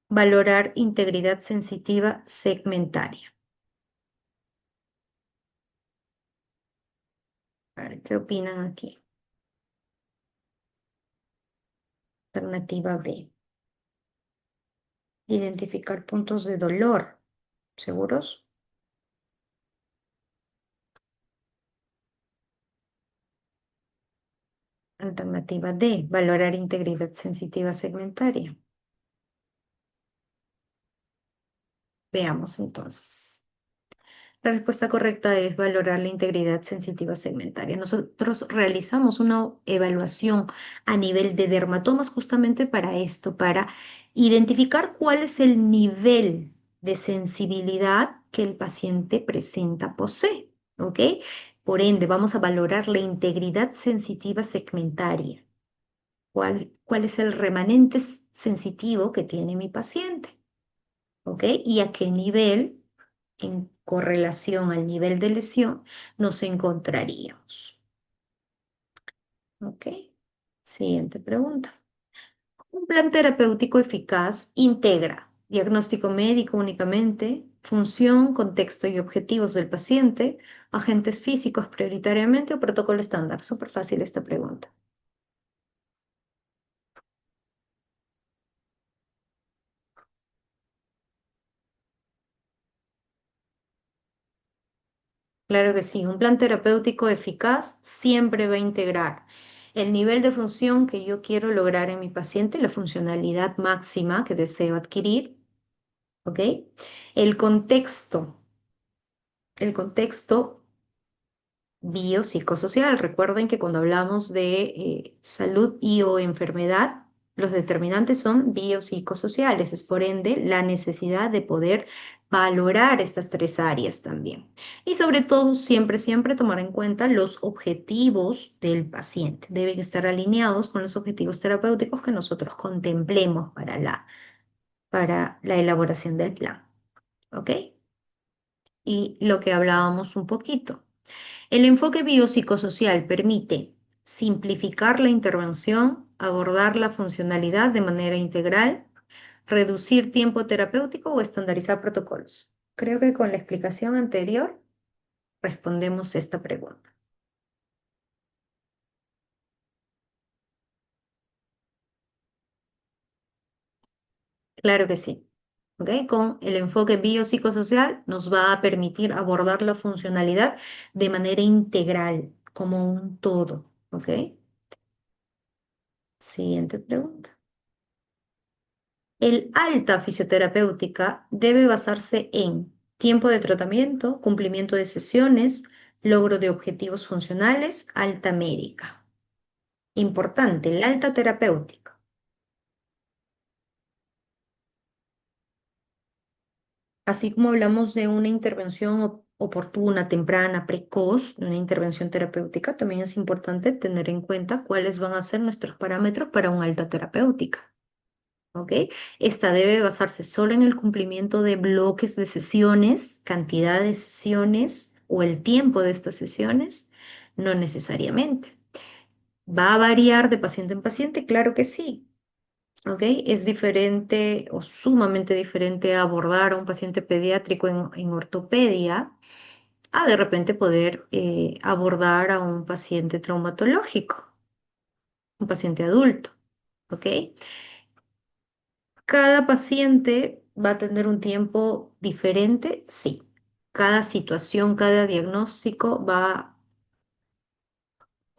S1: valorar integridad sensitiva segmentaria. A ver, ¿qué opinan aquí? Alternativa B. Identificar puntos de dolor. ¿Seguros? Alternativa D. Valorar integridad sensitiva segmentaria. Veamos entonces. La respuesta correcta es valorar la integridad sensitiva segmentaria. Nosotros realizamos una evaluación a nivel de dermatomas justamente para esto, para identificar cuál es el nivel de sensibilidad que el paciente presenta, posee, ¿ok? Por ende, vamos a valorar la integridad sensitiva segmentaria. ¿Cuál es el remanente sensitivo que tiene mi paciente? ¿Ok? Y a qué nivel, en correlación al nivel de lesión, nos encontraríamos. ¿Ok? Siguiente pregunta. Un plan terapéutico eficaz integra diagnóstico médico únicamente, función, contexto y objetivos del paciente, agentes físicos prioritariamente o protocolo estándar. Súper fácil esta pregunta. Claro que sí, un plan terapéutico eficaz siempre va a integrar el nivel de función que yo quiero lograr en mi paciente, la funcionalidad máxima que deseo adquirir, ¿ok? El contexto, el contexto biopsicosocial. Recuerden que cuando hablamos de salud y o enfermedad, los determinantes son biopsicosociales, es por ende la necesidad de poder valorar estas tres áreas también. Y sobre todo, siempre, siempre tomar en cuenta los objetivos del paciente. Deben estar alineados con los objetivos terapéuticos que nosotros contemplemos para la elaboración del plan. ¿Ok? Y lo que hablábamos un poquito. El enfoque biopsicosocial permite simplificar la intervención, abordar la funcionalidad de manera integral, reducir tiempo terapéutico o estandarizar protocolos. Creo que con la explicación anterior respondemos esta pregunta. Claro que sí. ¿Ok? Con el enfoque biopsicosocial nos va a permitir abordar la funcionalidad de manera integral, como un todo. ¿Ok? Siguiente pregunta. El alta fisioterapéutica debe basarse en tiempo de tratamiento, cumplimiento de sesiones, logro de objetivos funcionales, alta médica. Importante, el alta terapéutica. Así como hablamos de una intervención oportuna, temprana, precoz, una intervención terapéutica, también es importante tener en cuenta cuáles van a ser nuestros parámetros para una alta terapéutica. ¿Ok? Esta debe basarse solo en el cumplimiento de bloques de sesiones, cantidad de sesiones o el tiempo de estas sesiones, no necesariamente. ¿Va a variar de paciente en paciente? Claro que sí. ¿Ok? Es diferente o sumamente diferente abordar a un paciente pediátrico en ortopedia a de repente poder abordar a un paciente traumatológico, un paciente adulto. ¿Ok? ¿Cada paciente va a tener un tiempo diferente? Sí. Cada situación, cada diagnóstico va a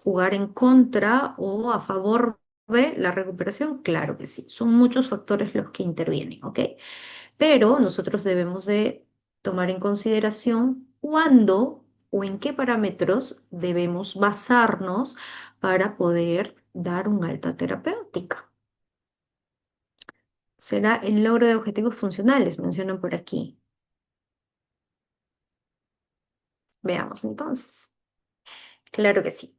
S1: jugar en contra o a favor de la recuperación. Claro que sí. Son muchos factores los que intervienen, ¿ok? Pero nosotros debemos de tomar en consideración cuándo o en qué parámetros debemos basarnos para poder dar un alta terapéutica. Será el logro de objetivos funcionales, mencionan por aquí. Veamos entonces. Claro que sí.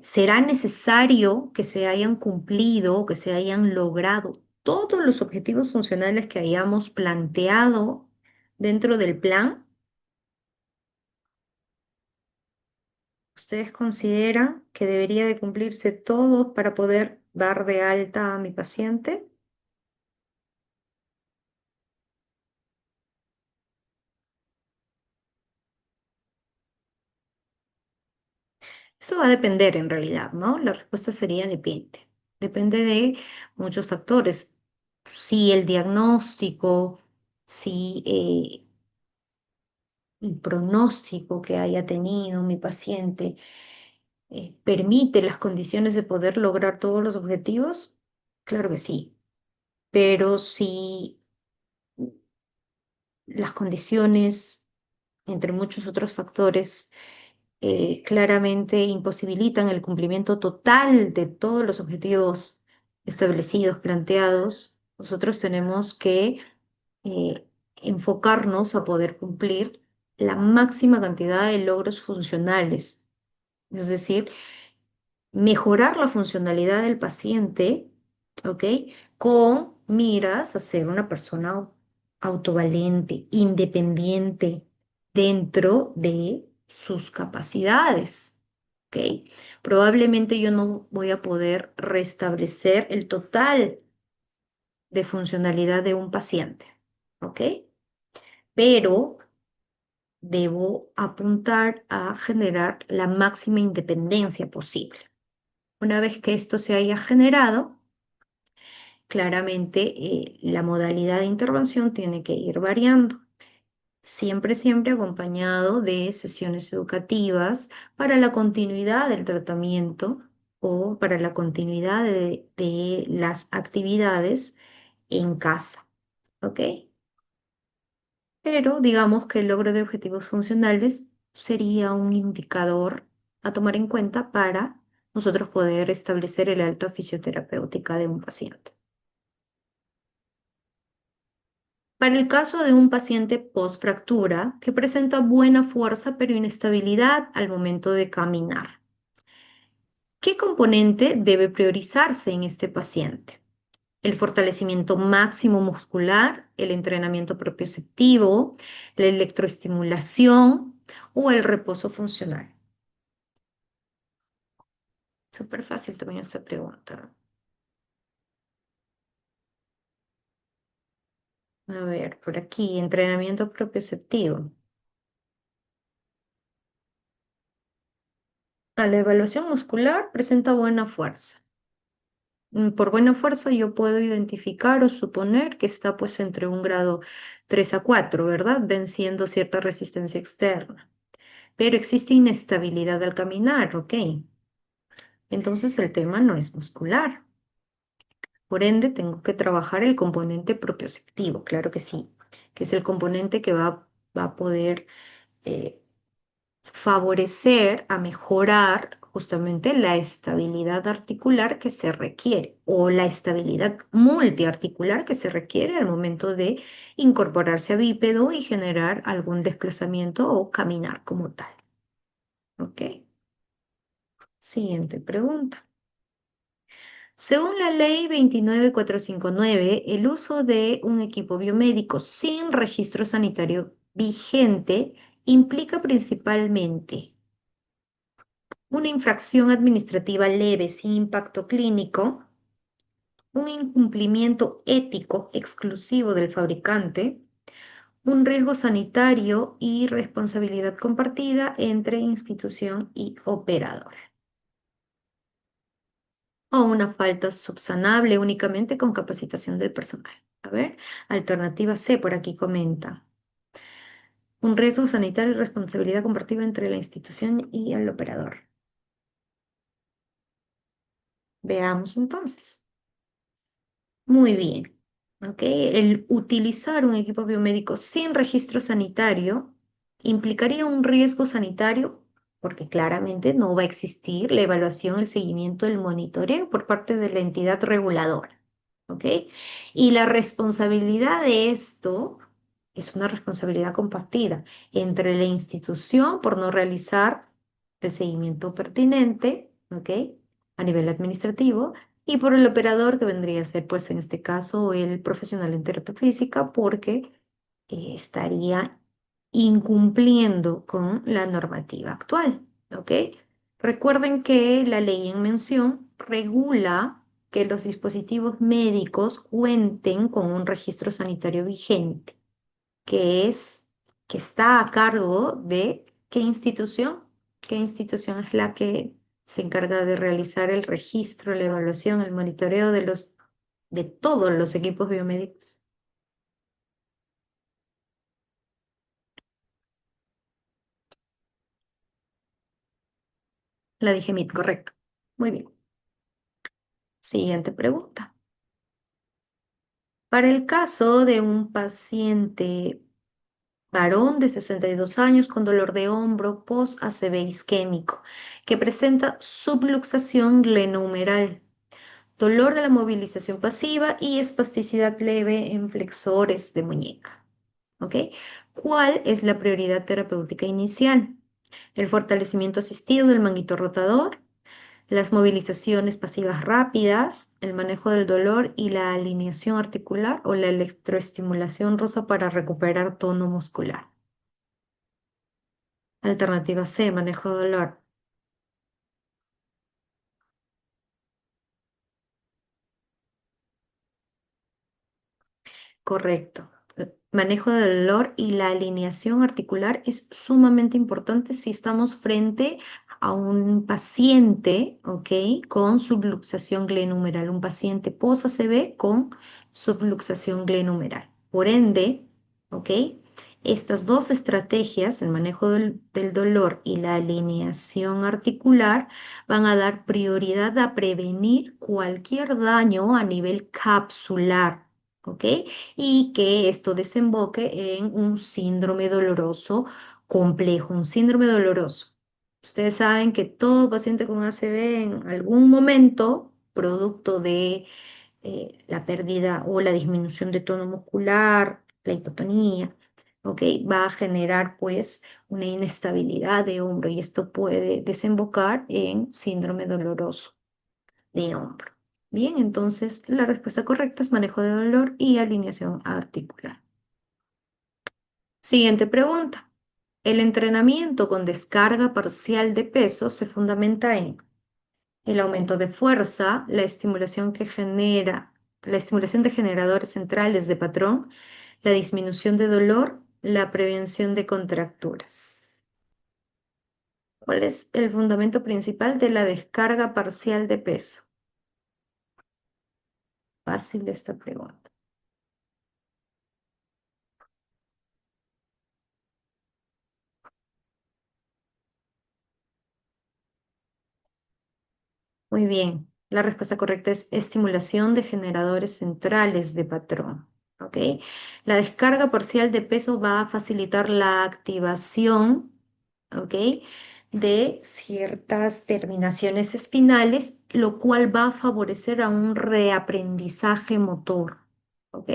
S1: ¿Será necesario que se hayan cumplido, que se hayan logrado todos los objetivos funcionales que hayamos planteado dentro del plan? ¿Ustedes consideran que debería de cumplirse todos para poder dar de alta a mi paciente? Eso va a depender en realidad, ¿no? La respuesta sería depende. Depende de muchos factores. Si el diagnóstico, si el pronóstico que haya tenido mi paciente permite las condiciones de poder lograr todos los objetivos, claro que sí. Pero si las condiciones, entre muchos otros factores, claramente imposibilitan el cumplimiento total de todos los objetivos establecidos, planteados, nosotros tenemos que eh, enfocarnos a poder cumplir la máxima cantidad de logros funcionales, es decir, mejorar la funcionalidad del paciente, ¿ok? Con miras a ser una persona autovalente, independiente dentro de sus capacidades, ¿ok? Probablemente yo no voy a poder restablecer el total de funcionalidad de un paciente, ¿ok? Pero debo apuntar a generar la máxima independencia posible. Una vez que esto se haya generado, claramente la modalidad de intervención tiene que ir variando, siempre acompañado de sesiones educativas para la continuidad del tratamiento o para la continuidad de las actividades en casa, ¿ok? Pero digamos que el logro de objetivos funcionales sería un indicador a tomar en cuenta para nosotros poder establecer el alta fisioterapéutica de un paciente. Para el caso de un paciente post-fractura que presenta buena fuerza pero inestabilidad al momento de caminar, ¿qué componente debe priorizarse en este paciente? ¿El fortalecimiento máximo muscular, el entrenamiento propioceptivo, la electroestimulación o el reposo funcional? Súper fácil también esta pregunta. A ver, por aquí, entrenamiento propioceptivo. A la evaluación muscular presenta buena fuerza. Por buena fuerza yo puedo identificar o suponer que está pues entre un grado 3 a 4, ¿verdad? Venciendo cierta resistencia externa. Pero existe inestabilidad al caminar, ¿ok? Entonces el tema no es muscular. Por ende, tengo que trabajar el componente propioceptivo, claro que sí, que es el componente que va a poder eh, favorecer a mejorar justamente la estabilidad articular que se requiere o la estabilidad multiarticular que se requiere al momento de incorporarse a bípedo y generar algún desplazamiento o caminar como tal. ¿Ok? Siguiente pregunta. Según la ley 29459, el uso de un equipo biomédico sin registro sanitario vigente implica principalmente una infracción administrativa leve sin impacto clínico, un incumplimiento ético exclusivo del fabricante, un riesgo sanitario y responsabilidad compartida entre institución y operador, o una falta subsanable únicamente con capacitación del personal. A ver, alternativa C por aquí comenta. Un riesgo sanitario y responsabilidad compartida entre la institución y el operador. Veamos entonces. Muy bien. ¿Ok? El utilizar un equipo biomédico sin registro sanitario implicaría un riesgo sanitario porque claramente no va a existir la evaluación, el seguimiento, el monitoreo por parte de la entidad reguladora. ¿Ok? Y la responsabilidad de esto es una responsabilidad compartida entre la institución por no realizar el seguimiento pertinente, ¿ok? A nivel administrativo, y por el operador que vendría a ser, pues en este caso, el profesional en terapia física, porque estaría incumpliendo con la normativa actual, ¿ok? Recuerden que la ley en mención regula que los dispositivos médicos cuenten con un registro sanitario vigente, que es, que está a cargo de ¿qué institución? ¿Qué institución es la que se encarga de realizar el registro, la evaluación, el monitoreo de todos los equipos biomédicos? La dije MIT, correcto. Muy bien. Siguiente pregunta. Para el caso de un paciente varón de 62 años con dolor de hombro post-ACV isquémico que presenta subluxación glenohumeral, dolor de la movilización pasiva y espasticidad leve en flexores de muñeca. ¿Ok? ¿Cuál es la prioridad terapéutica inicial? El fortalecimiento asistido del manguito rotador, las movilizaciones pasivas rápidas, el manejo del dolor y la alineación articular o la electroestimulación rosa para recuperar tono muscular. Alternativa C, manejo de dolor. Correcto. Manejo del dolor y la alineación articular es sumamente importante si estamos frente a un paciente, ¿ok? Con subluxación glenohumeral, un paciente post-ACV con subluxación glenohumeral. Por ende, ¿ok? Estas dos estrategias, el manejo del dolor y la alineación articular, van a dar prioridad a prevenir cualquier daño a nivel capsular, ¿ok? Y que esto desemboque en un síndrome doloroso complejo, un síndrome doloroso. Ustedes saben que todo paciente con ACV en algún momento, producto de la pérdida o la disminución de tono muscular, la hipotonía, ¿ok? Va a generar pues una inestabilidad de hombro y esto puede desembocar en síndrome doloroso de hombro. Bien, entonces la respuesta correcta es manejo de dolor y alineación articular. Siguiente pregunta. El entrenamiento con descarga parcial de peso se fundamenta en el aumento de fuerza, la estimulación de generadores centrales de patrón, la disminución de dolor, la prevención de contracturas. ¿Cuál es el fundamento principal de la descarga parcial de peso? Fácil esta pregunta. Muy bien. La respuesta correcta es estimulación de generadores centrales de patrón. ¿Ok? La descarga parcial de peso va a facilitar la activación, ¿ok? De ciertas terminaciones espinales, lo cual va a favorecer a un reaprendizaje motor. ¿Ok?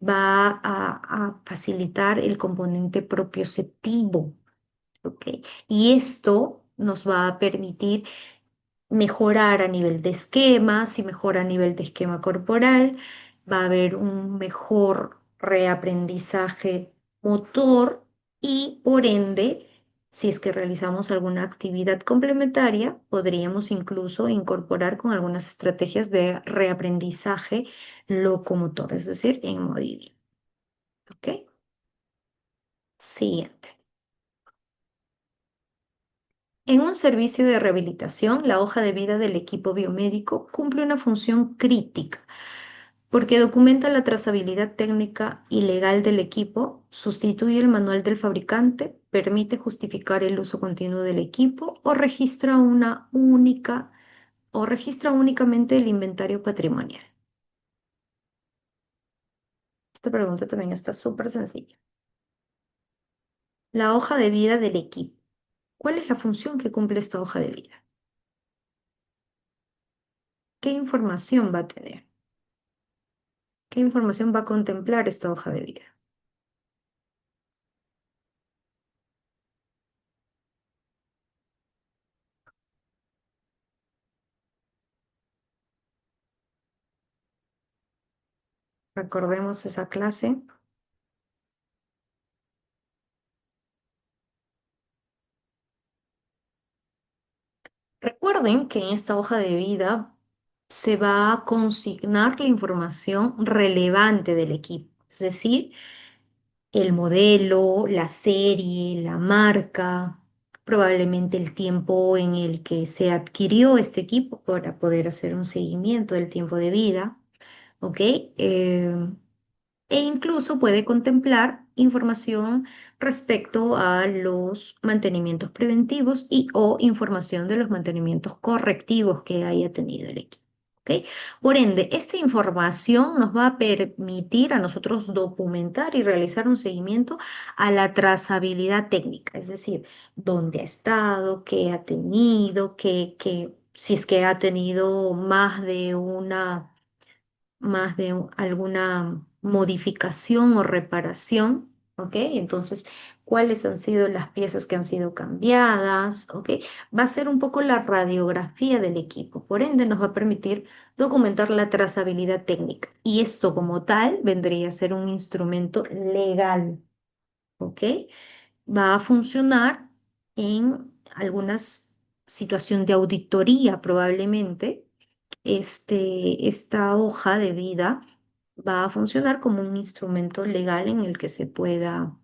S1: Va a facilitar el componente propioceptivo. ¿Ok? Y esto nos va a permitir mejorar a nivel de esquema, si mejora a nivel de esquema corporal, va a haber un mejor reaprendizaje motor y por ende, si es que realizamos alguna actividad complementaria, podríamos incluso incorporar con algunas estrategias de reaprendizaje locomotor, es decir, en movimiento. ¿Ok? Siguiente. En un servicio de rehabilitación, la hoja de vida del equipo biomédico cumple una función crítica porque documenta la trazabilidad técnica y legal del equipo, sustituye el manual del fabricante, permite justificar el uso continuo del equipo o registra únicamente el inventario patrimonial. Esta pregunta también está súper sencilla. La hoja de vida del equipo. ¿Cuál es la función que cumple esta hoja de vida? ¿Qué información va a tener? ¿Qué información va a contemplar esta hoja de vida? Recordemos esa clase. Recuerden que en esta hoja de vida se va a consignar la información relevante del equipo, es decir, el modelo, la serie, la marca, probablemente el tiempo en el que se adquirió este equipo para poder hacer un seguimiento del tiempo de vida, ¿ok? E incluso puede contemplar información respecto a los mantenimientos preventivos y o información de los mantenimientos correctivos que haya tenido el equipo. ¿Ok? Por ende, esta información nos va a permitir a nosotros documentar y realizar un seguimiento a la trazabilidad técnica, es decir, dónde ha estado, qué ha tenido, si es que ha tenido más de alguna modificación o reparación, ¿ok? Entonces, ¿cuáles han sido las piezas que han sido cambiadas? ¿Ok? Va a ser un poco la radiografía del equipo, por ende nos va a permitir documentar la trazabilidad técnica. Y esto como tal vendría a ser un instrumento legal, ¿ok? Va a funcionar en algunas situación de auditoría probablemente esta hoja de vida va a funcionar como un instrumento legal en el que se pueda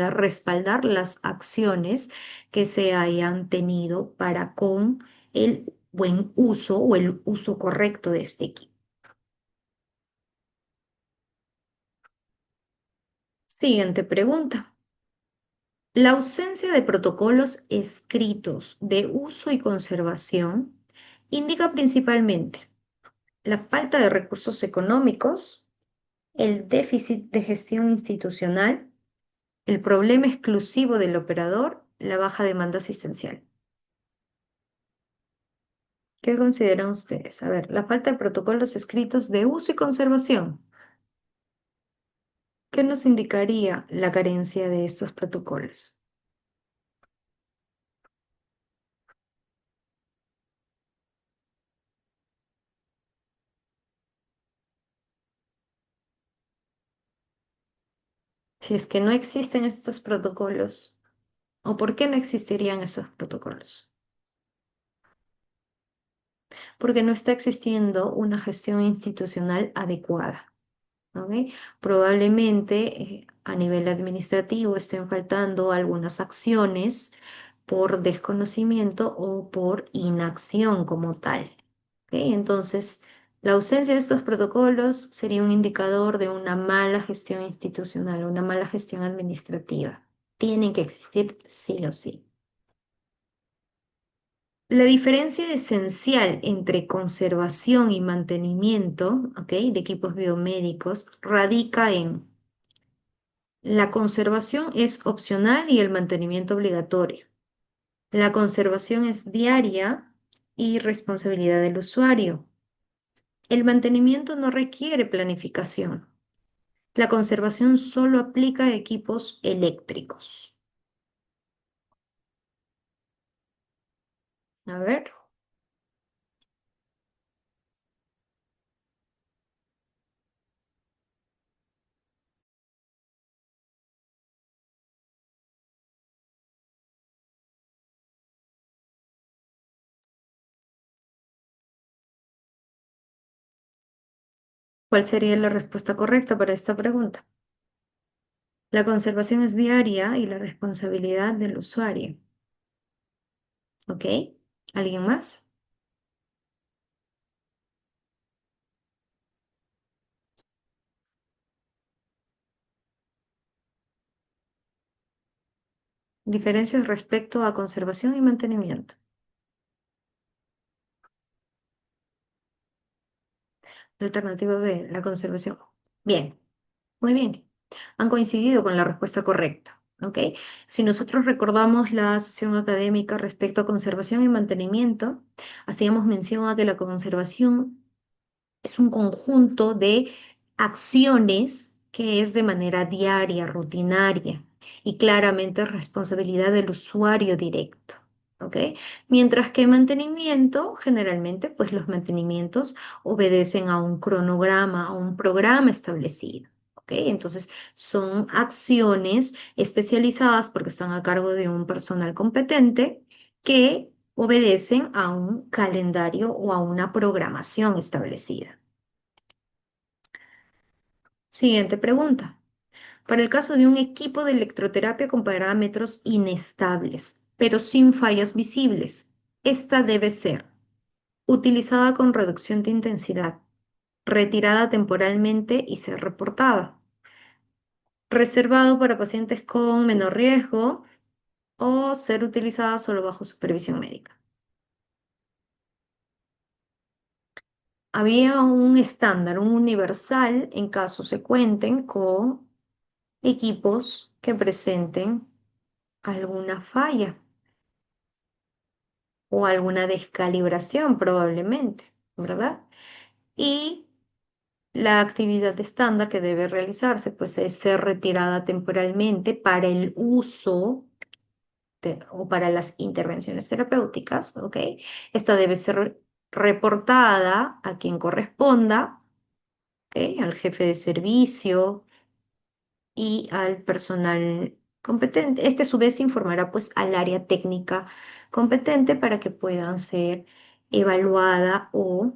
S1: respaldar las acciones que se hayan tenido para con el buen uso o el uso correcto de este equipo. Siguiente pregunta. La ausencia de protocolos escritos de uso y conservación indica principalmente la falta de recursos económicos, el déficit de gestión institucional, el problema exclusivo del operador, la baja demanda asistencial. ¿Qué consideran ustedes? A ver, la falta de protocolos escritos de uso y conservación. ¿Qué nos indicaría la carencia de estos protocolos? Si es que no existen estos protocolos, ¿o por qué no existirían esos protocolos? Porque no está existiendo una gestión institucional adecuada. ¿Ok? Probablemente a nivel administrativo estén faltando algunas acciones por desconocimiento o por inacción como tal. ¿Ok? Entonces, la ausencia de estos protocolos sería un indicador de una mala gestión institucional, una mala gestión administrativa. Tienen que existir sí o sí. La diferencia esencial entre conservación y mantenimiento, ¿ok?, de equipos biomédicos radica en la conservación es opcional y el mantenimiento obligatorio. La conservación es diaria y responsabilidad del usuario. El mantenimiento no requiere planificación. La conservación solo aplica a equipos eléctricos. A ver, ¿cuál sería la respuesta correcta para esta pregunta? La conservación es diaria y la responsabilidad del usuario. ¿Ok? ¿Alguien más? Diferencias respecto a conservación y mantenimiento. La alternativa B, la conservación. Bien, muy bien. Han coincidido con la respuesta correcta. ¿ok? Si nosotros recordamos la sesión académica respecto a conservación y mantenimiento, hacíamos mención a que la conservación es un conjunto de acciones que es de manera diaria, rutinaria y claramente responsabilidad del usuario directo. ¿Ok? Mientras que mantenimiento, generalmente, pues los mantenimientos obedecen a un cronograma, a un programa establecido. ¿Ok? Entonces, son acciones especializadas porque están a cargo de un personal competente que obedecen a un calendario o a una programación establecida. Siguiente pregunta. Para el caso de un equipo de electroterapia con parámetros inestables, pero sin fallas visibles, esta debe ser utilizada con reducción de intensidad, retirada temporalmente y ser reportada, reservado para pacientes con menor riesgo o ser utilizada solo bajo supervisión médica. Había un estándar, un universal en caso se cuenten con equipos que presenten alguna falla o alguna descalibración probablemente, ¿verdad? Y la actividad estándar que debe realizarse pues es ser retirada temporalmente para el uso o para las intervenciones terapéuticas, ¿ok? Esta debe ser reportada a quien corresponda, ¿ok? Al jefe de servicio y al personal competente. Este a su vez informará pues al área técnica competente para que puedan ser evaluada o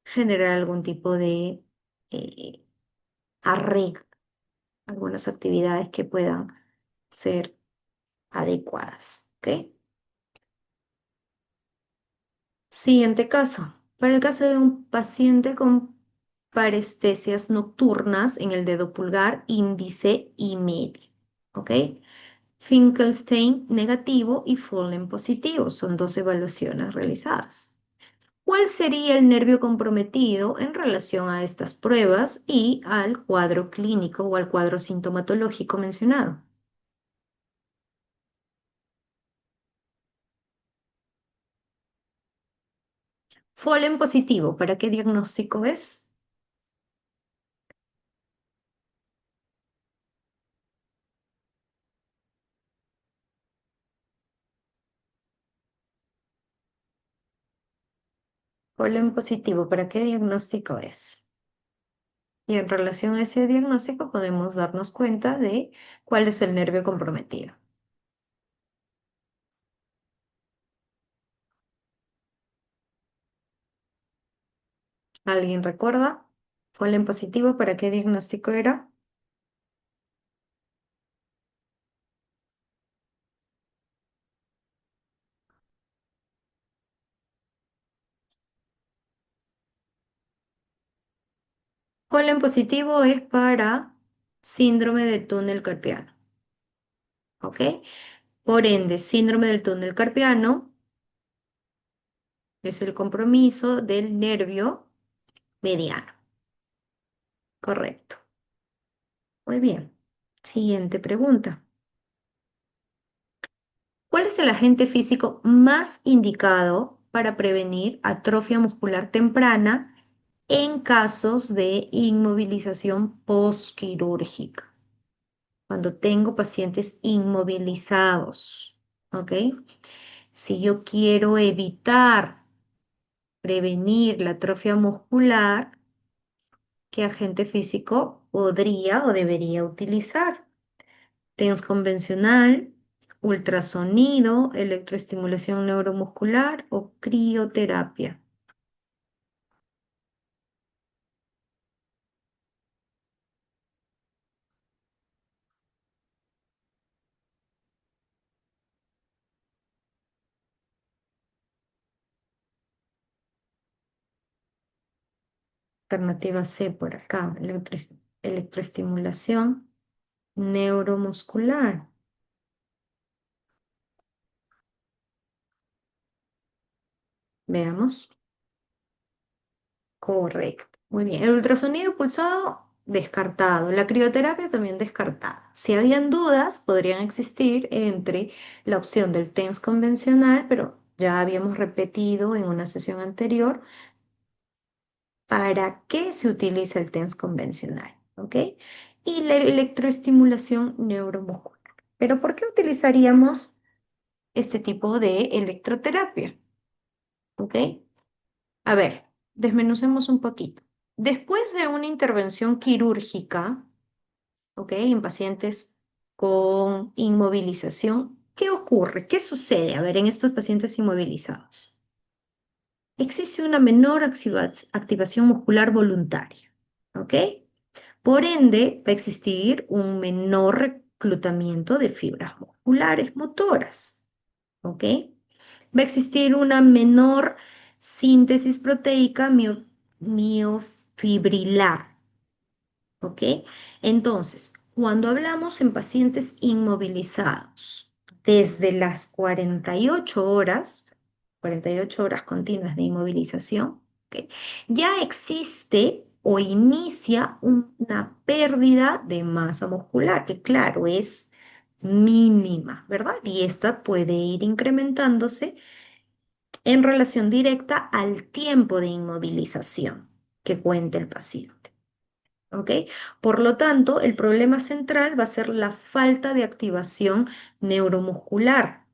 S1: generar algún tipo de eh, arreglo, algunas actividades que puedan ser adecuadas. ¿Ok? Siguiente caso. Para el caso de un paciente con parestesias nocturnas en el dedo pulgar, índice y medio. ¿Ok? Finkelstein negativo y Fullen positivo. Son dos evaluaciones realizadas. ¿Cuál sería el nervio comprometido en relación a estas pruebas y al cuadro clínico o al cuadro sintomatológico mencionado? Fullen positivo, ¿para qué diagnóstico es? Fullen positivo, ¿para qué diagnóstico es? Y en relación a ese diagnóstico podemos darnos cuenta de cuál es el nervio comprometido. ¿Alguien recuerda? Fullen positivo, ¿para qué diagnóstico era? Fullen positivo es para síndrome del túnel carpiano. ¿Ok? Por ende, síndrome del túnel carpiano es el compromiso del nervio mediano. Correcto. Muy bien. Siguiente pregunta. ¿Cuál es el agente físico más indicado para prevenir atrofia muscular temprana en casos de inmovilización postquirúrgica? Cuando tengo pacientes inmovilizados, ¿ok? Si yo quiero evitar prevenir la atrofia muscular, ¿qué agente físico podría o debería utilizar? TENS convencional, ultrasonido, electroestimulación neuromuscular o crioterapia. Alternativa C por acá, electroestimulación neuromuscular. Veamos. Correcto. Muy bien. El ultrasonido pulsado descartado. La crioterapia también descartada. Si habían dudas, podrían existir entre la opción del TENS convencional, pero ya habíamos repetido en una sesión anterior para qué se utiliza el TENS convencional, ¿ok? Y la electroestimulación neuromuscular. Pero ¿por qué utilizaríamos este tipo de electroterapia? ¿Ok? A ver, desmenucemos un poquito. Después de una intervención quirúrgica, ¿ok? En pacientes con inmovilización, ¿qué ocurre? ¿Qué sucede? A ver, en estos pacientes inmovilizados. Existe una menor activación muscular voluntaria, ¿ok? Por ende, va a existir un menor reclutamiento de fibras musculares motoras, ¿ok? Va a existir una menor síntesis proteica miofibrilar, ¿ok? Entonces, cuando hablamos en pacientes inmovilizados desde las 48 horas continuas de inmovilización, ¿ok? Ya existe o inicia una pérdida de masa muscular, que claro, es mínima, ¿verdad? Y esta puede ir incrementándose en relación directa al tiempo de inmovilización que cuenta el paciente. ¿Ok? Por lo tanto, el problema central va a ser la falta de activación neuromuscular.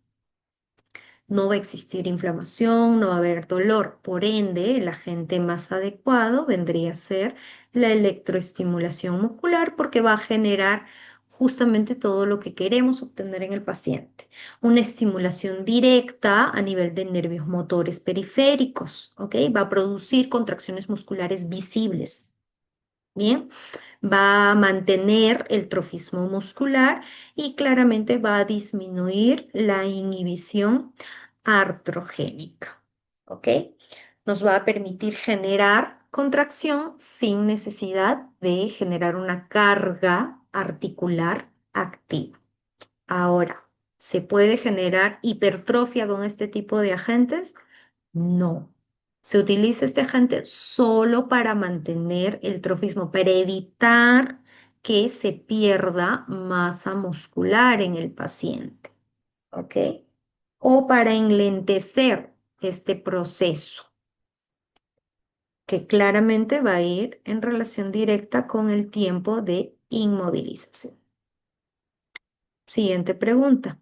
S1: No va a existir inflamación, no va a haber dolor. Por ende, el agente más adecuado vendría a ser la electroestimulación muscular porque va a generar justamente todo lo que queremos obtener en el paciente. Una estimulación directa a nivel de nervios motores periféricos, ¿ok? Va a producir contracciones musculares visibles. Bien, va a mantener el trofismo muscular y claramente va a disminuir la inhibición artrogénica. ¿Ok? Nos va a permitir generar contracción sin necesidad de generar una carga articular activa. Ahora, ¿se puede generar hipertrofia con este tipo de agentes? No. Se utiliza este agente solo para mantener el trofismo, para evitar que se pierda masa muscular en el paciente, ¿ok? O para enlentecer este proceso, que claramente va a ir en relación directa con el tiempo de inmovilización. Siguiente pregunta.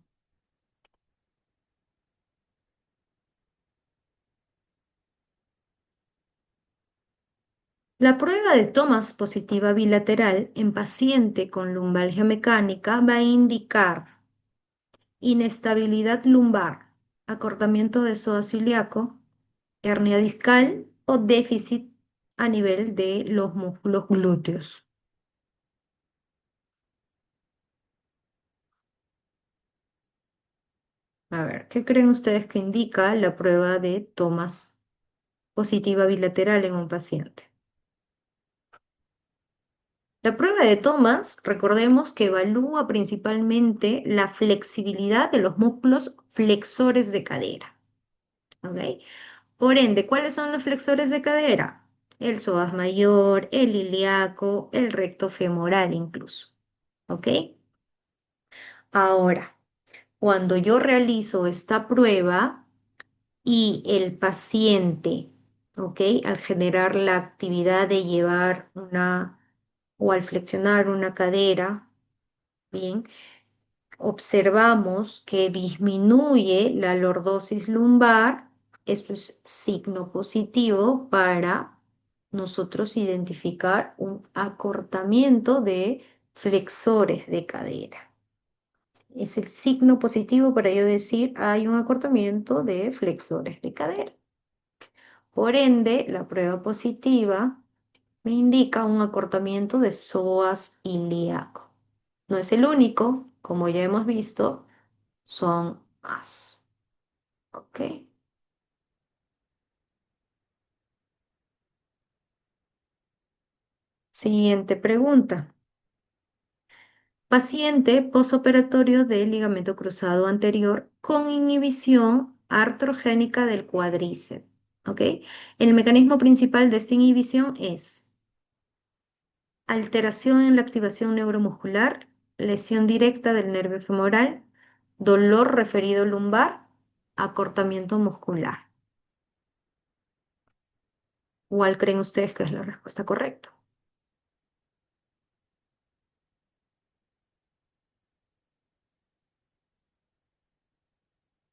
S1: La prueba de Thomas positiva bilateral en paciente con lumbalgia mecánica va a indicar inestabilidad lumbar, acortamiento de psoas ilíaco, hernia discal o déficit a nivel de los músculos glúteos. A ver, ¿qué creen ustedes que indica la prueba de Thomas positiva bilateral en un paciente? La prueba de Thomas, recordemos que evalúa principalmente la flexibilidad de los músculos flexores de cadera. ¿Ok? Por ende, ¿cuáles son los flexores de cadera? El psoas mayor, el ilíaco, el recto femoral incluso. ¿Ok? Ahora, cuando yo realizo esta prueba y el paciente, ¿ok? Al generar la actividad de llevar una o al flexionar una cadera, bien, observamos que disminuye la lordosis lumbar. Esto es signo positivo para nosotros identificar un acortamiento de flexores de cadera. Es el signo positivo para yo decir hay un acortamiento de flexores de cadera. Por ende, la prueba positiva me indica un acortamiento de psoas ilíaco. No es el único, como ya hemos visto, son más. ¿Ok? Siguiente pregunta. Paciente posoperatorio de ligamento cruzado anterior con inhibición artrogénica del cuádriceps. ¿Ok? El mecanismo principal de esta inhibición es alteración en la activación neuromuscular, lesión directa del nervio femoral, dolor referido lumbar, acortamiento muscular. ¿Cuál creen ustedes que es la respuesta correcta?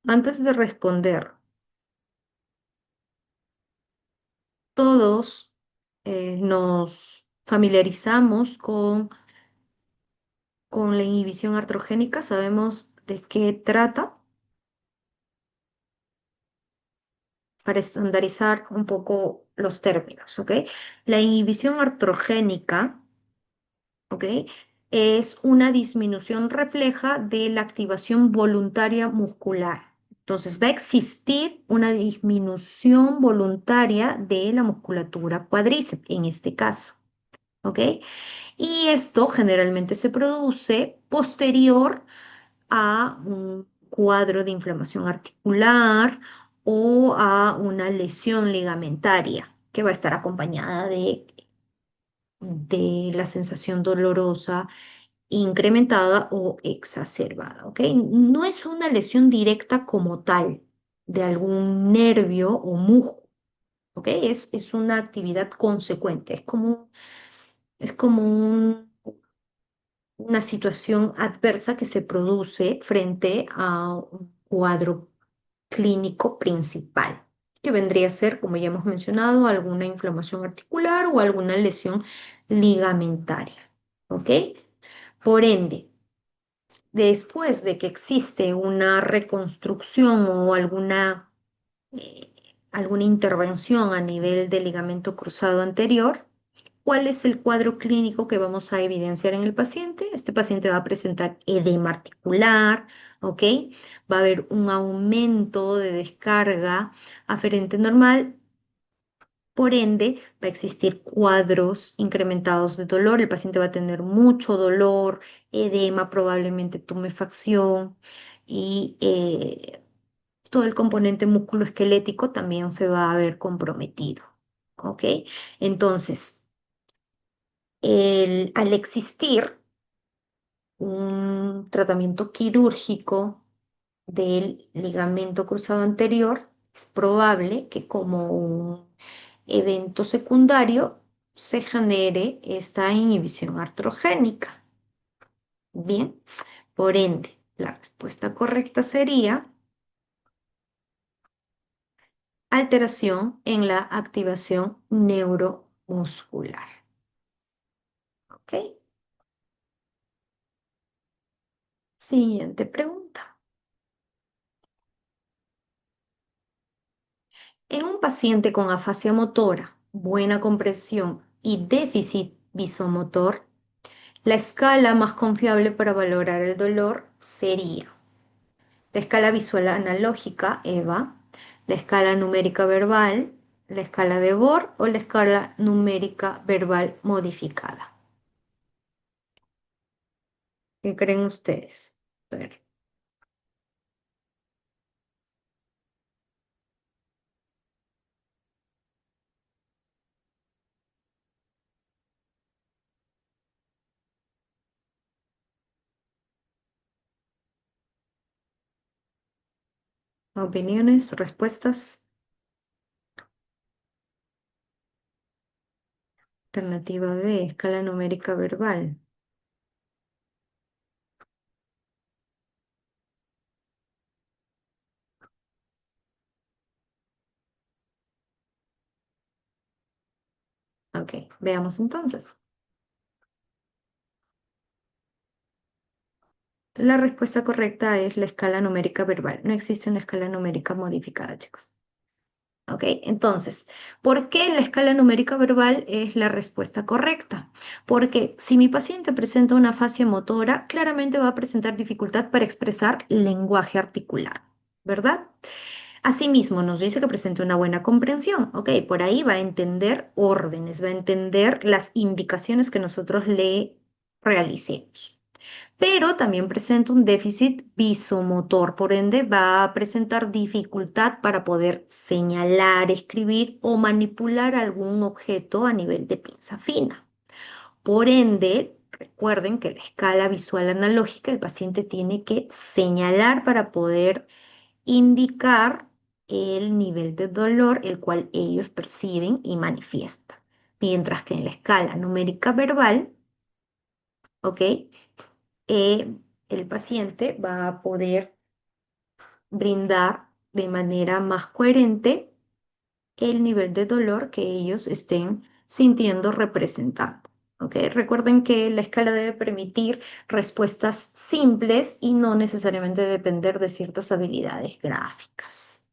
S1: Antes de responder, todos nos familiarizamos con la inhibición artrogénica, sabemos de qué trata, para estandarizar un poco los términos, ¿ok? La inhibición artrogénica, ¿ok? Es una disminución refleja de la activación voluntaria muscular. Entonces va a existir una disminución voluntaria de la musculatura cuádriceps en este caso, ¿ok? Y esto generalmente se produce posterior a un cuadro de inflamación articular o a una lesión ligamentaria que va a estar acompañada de la sensación dolorosa incrementada o exacerbada, ¿ok? No es una lesión directa como tal de algún nervio o músculo, ¿ok? Es una actividad consecuente, es como una situación adversa que se produce frente a un cuadro clínico principal, que vendría a ser, como ya hemos mencionado, alguna inflamación articular o alguna lesión ligamentaria, ¿ok? Por ende, después de que existe una reconstrucción o eh, alguna intervención a nivel del ligamento cruzado anterior, ¿cuál es el cuadro clínico que vamos a evidenciar en el paciente? Este paciente va a presentar edema articular, ¿ok? Va a haber un aumento de descarga aferente normal. Por ende, va a existir cuadros incrementados de dolor. El paciente va a tener mucho dolor, edema, probablemente tumefacción y todo el componente musculoesquelético también se va a ver comprometido. ¿Ok? Entonces, al existir un tratamiento quirúrgico del ligamento cruzado anterior, es probable que como un evento secundario se genere esta inhibición artrogénica. Bien, por ende, la respuesta correcta sería alteración en la activación neuromuscular. ¿Ok? Siguiente pregunta. En un paciente con afasia motora, buena compresión y déficit visomotor, la escala más confiable para valorar el dolor sería la escala visual analógica, EVA, la escala numérica verbal, la escala de Bohr o la escala numérica verbal modificada. ¿Qué creen ustedes? A ver, opiniones, respuestas. Alternativa B, escala numérica verbal. Ok, veamos entonces. La respuesta correcta es la escala numérica verbal. No existe una escala numérica modificada, chicos. ¿Ok? Entonces, ¿por qué la escala numérica verbal es la respuesta correcta? Porque si mi paciente presenta una afasia motora, claramente va a presentar dificultad para expresar lenguaje articular, ¿verdad? Asimismo, nos dice que presenta una buena comprensión, ¿ok? Por ahí va a entender órdenes, va a entender las indicaciones que nosotros le realicemos, pero también presenta un déficit visomotor, por ende va a presentar dificultad para poder señalar, escribir o manipular algún objeto a nivel de pinza fina. Por ende, recuerden que la escala visual analógica el paciente tiene que señalar para poder indicar el nivel de dolor el cual ellos perciben y manifiestan. Mientras que en la escala numérica verbal, ¿ok? El paciente va a poder brindar de manera más coherente el nivel de dolor que ellos estén sintiendo representando. ¿Ok? Recuerden que la escala debe permitir respuestas simples y no necesariamente depender de ciertas habilidades gráficas.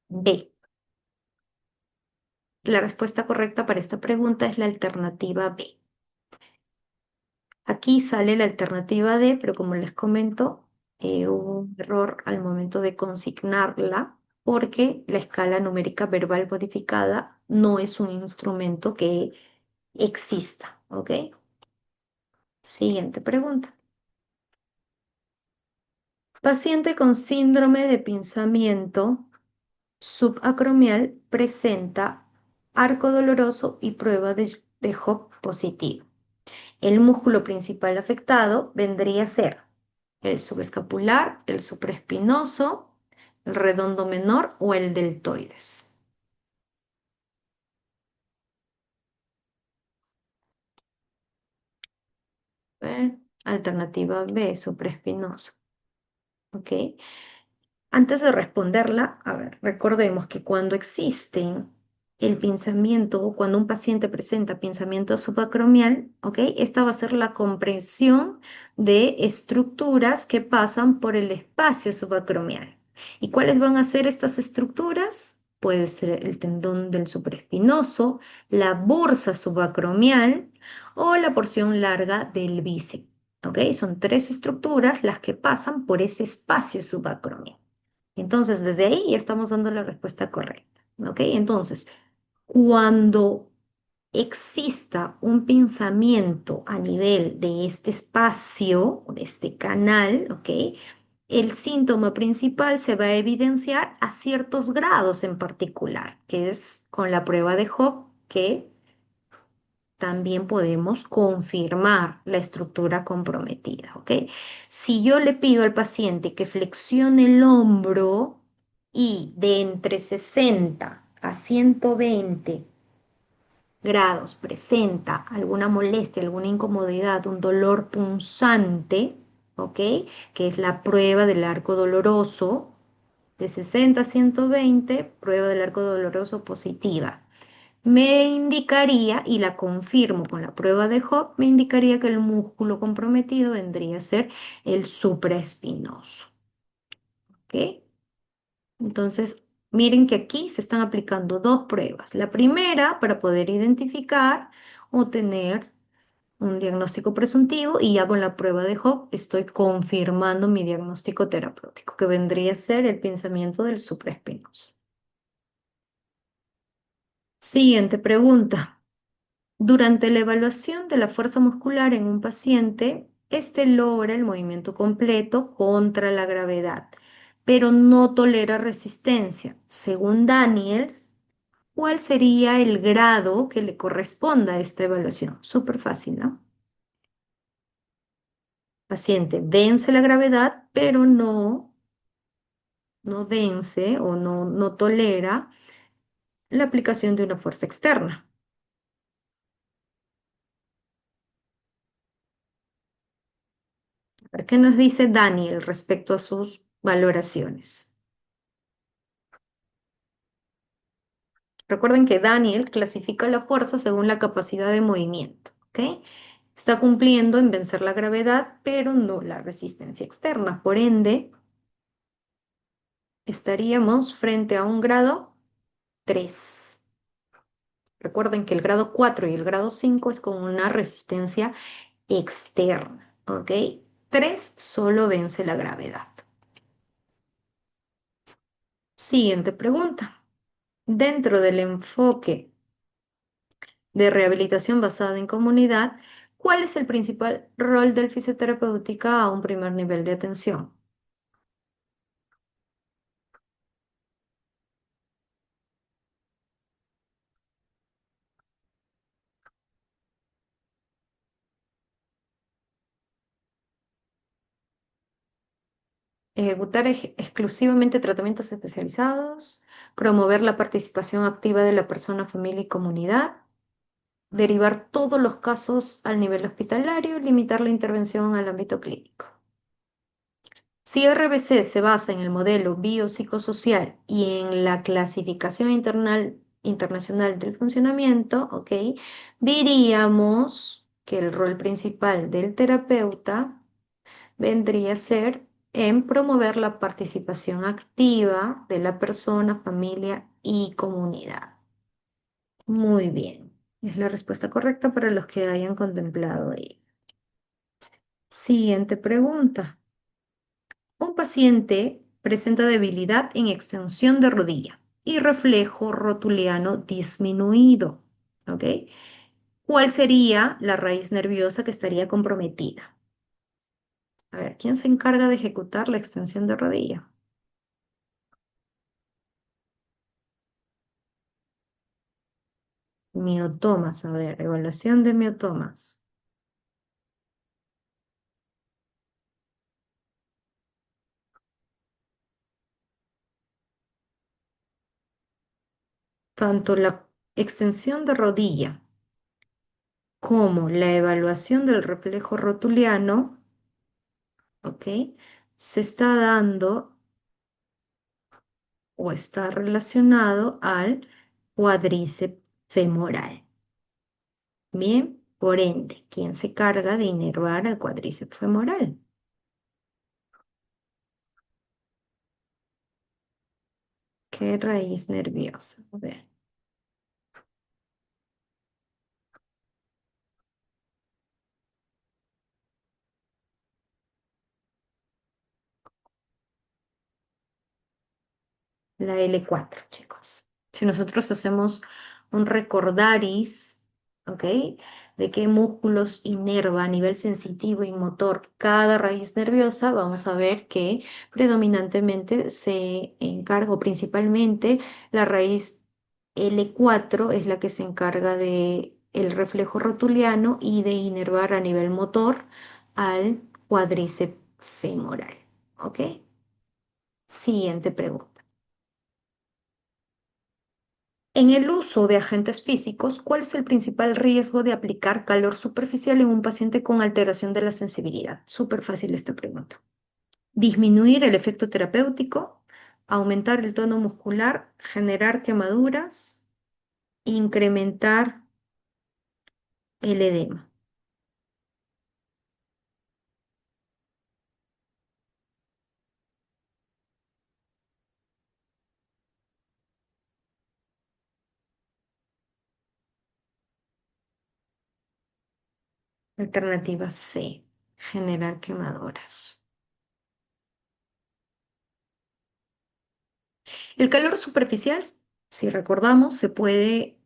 S1: B. La respuesta correcta para esta pregunta es la alternativa B. Aquí sale la alternativa D, pero como les comento, hubo un error al momento de consignarla porque la escala numérica verbal codificada no es un instrumento que exista, ¿ok? Siguiente pregunta. Paciente con síndrome de pinzamiento subacromial presenta arco doloroso y prueba de Hock positivo. El músculo principal afectado vendría a ser el subescapular, el supraespinoso, el redondo menor o el deltoides. Alternativa B, supraespinoso. ¿Ok? Antes de responderla, a ver, recordemos que cuando existen el pinzamiento o cuando un paciente presenta pinzamiento subacromial, ¿ok? Esta va a ser la comprensión de estructuras que pasan por el espacio subacromial. ¿Y cuáles van a ser estas estructuras? Puede ser el tendón del supraespinoso, la bursa subacromial o la porción larga del bíceps. ¿Ok? Son tres estructuras las que pasan por ese espacio subacromial. Entonces, desde ahí ya estamos dando la respuesta correcta. ¿Ok? Entonces, cuando exista un pensamiento a nivel de este espacio, de este canal, ¿ok? El síntoma principal se va a evidenciar a ciertos grados en particular, que es con la prueba de Hope que también podemos confirmar la estructura comprometida, ¿ok? Si yo le pido al paciente que flexione el hombro y de entre 60 a 120 grados presenta alguna molestia, alguna incomodidad, un dolor punzante, ¿ok? Que es la prueba del arco doloroso, de 60 a 120, prueba del arco doloroso positiva me indicaría, y la confirmo con la prueba de Hope, me indicaría que el músculo comprometido vendría a ser el supraespinoso. ¿Ok? Entonces, miren que aquí se están aplicando dos pruebas. La primera, para poder identificar o tener un diagnóstico presuntivo, y ya con la prueba de Hope estoy confirmando mi diagnóstico terapéutico, que vendría a ser el pensamiento del supraespinoso. Siguiente pregunta. Durante la evaluación de la fuerza muscular en un paciente, este logra el movimiento completo contra la gravedad, pero no tolera resistencia. Según Daniels, ¿cuál sería el grado que le corresponda a esta evaluación? Súper fácil, ¿no? Paciente vence la gravedad, pero no vence o no tolera la aplicación de una fuerza externa. A ver, ¿qué nos dice Daniel respecto a sus valoraciones? Recuerden que Daniel clasifica la fuerza según la capacidad de movimiento, ¿ok? Está cumpliendo en vencer la gravedad, pero no la resistencia externa. Por ende, estaríamos frente a un grado 3. Recuerden que el grado 4 y el grado 5 es con una resistencia externa, ¿ok? 3 solo vence la gravedad. Siguiente pregunta. Dentro del enfoque de rehabilitación basada en comunidad, ¿cuál es el principal rol del fisioterapéutica a un primer nivel de atención? Ejecutar exclusivamente tratamientos especializados, promover la participación activa de la persona, familia y comunidad, derivar todos los casos al nivel hospitalario, limitar la intervención al ámbito clínico. Si RBC se basa en el modelo biopsicosocial y en la clasificación internacional del funcionamiento, ¿ok? Diríamos que el rol principal del terapeuta vendría a ser en promover la participación activa de la persona, familia y comunidad. Muy bien, es la respuesta correcta para los que hayan contemplado ahí. Siguiente pregunta. Un paciente presenta debilidad en extensión de rodilla y reflejo rotuliano disminuido. ¿Ok? ¿Cuál sería la raíz nerviosa que estaría comprometida? A ver, ¿quién se encarga de ejecutar la extensión de rodilla? Miotomas, a ver, evaluación de miotomas. Tanto la extensión de rodilla como la evaluación del reflejo rotuliano, ¿ok? Se está dando o está relacionado al cuádriceps femoral. Bien, por ende, ¿quién se carga de inervar al cuádriceps femoral? ¿Qué raíz nerviosa? A ver, la L4, chicos. Si nosotros hacemos un recordaris, ¿ok? De qué músculos inerva a nivel sensitivo y motor cada raíz nerviosa, vamos a ver que predominantemente se encarga, o principalmente la raíz L4 es la que se encarga de el reflejo rotuliano y de inervar a nivel motor al cuádriceps femoral, ¿ok? Siguiente pregunta. En el uso de agentes físicos, ¿cuál es el principal riesgo de aplicar calor superficial en un paciente con alteración de la sensibilidad? Súper fácil esta pregunta. Disminuir el efecto terapéutico, aumentar el tono muscular, generar quemaduras, incrementar el edema. Alternativa C, generar quemaduras. El calor superficial, si recordamos, se puede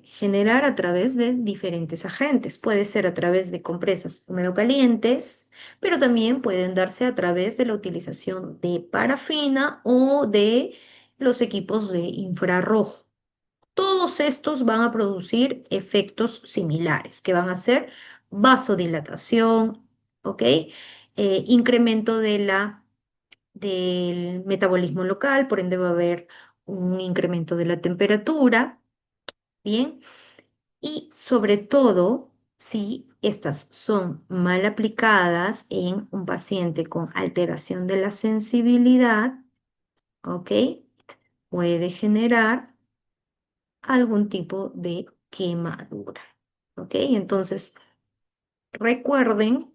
S1: generar a través de diferentes agentes. Puede ser a través de compresas húmedo-calientes, pero también pueden darse a través de la utilización de parafina o de los equipos de infrarrojo. Todos estos van a producir efectos similares, que van a ser vasodilatación, ¿ok? Incremento del metabolismo local, por ende va a haber un incremento de la temperatura, ¿bien? Y sobre todo, si estas son mal aplicadas en un paciente con alteración de la sensibilidad, ¿ok? Puede generar algún tipo de quemadura, ¿ok? Entonces, recuerden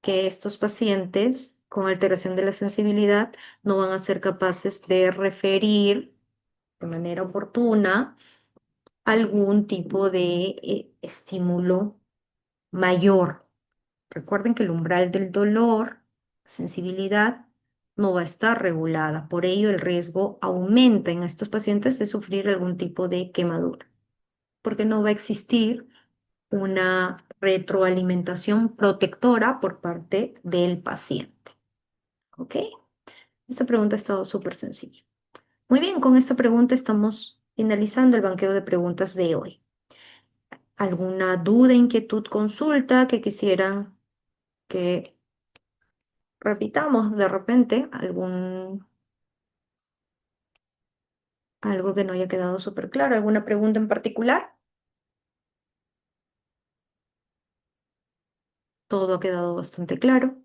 S1: que estos pacientes con alteración de la sensibilidad no van a ser capaces de referir de manera oportuna algún tipo de estímulo mayor. Recuerden que el umbral del dolor, sensibilidad, no va a estar regulada. Por ello, el riesgo aumenta en estos pacientes de sufrir algún tipo de quemadura, porque no va a existir una retroalimentación protectora por parte del paciente. ¿Ok? Esta pregunta ha estado súper sencilla. Muy bien, con esta pregunta estamos finalizando el banqueo de preguntas de hoy. ¿Alguna duda, inquietud, consulta que quisieran que repitamos de repente algo que no haya quedado súper claro. ¿Alguna pregunta en particular? Todo ha quedado bastante claro.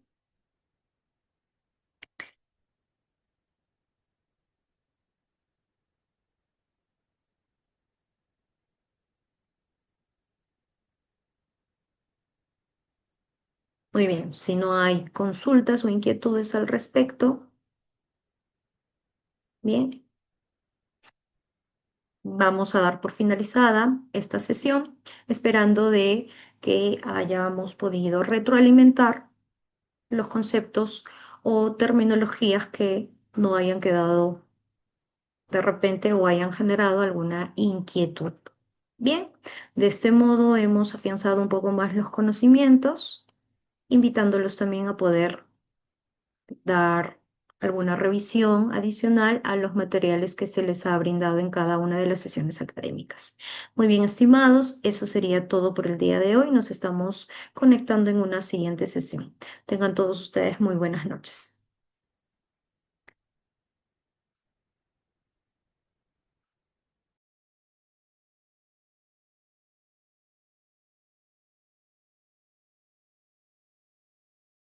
S1: Muy bien, si no hay consultas o inquietudes al respecto, bien, vamos a dar por finalizada esta sesión, esperando de que hayamos podido retroalimentar los conceptos o terminologías que no hayan quedado de repente o hayan generado alguna inquietud. Bien, de este modo hemos afianzado un poco más los conocimientos, invitándolos también a poder dar alguna revisión adicional a los materiales que se les ha brindado en cada una de las sesiones académicas. Muy bien, estimados, eso sería todo por el día de hoy. Nos estamos conectando en una siguiente sesión. Tengan todos ustedes muy buenas noches.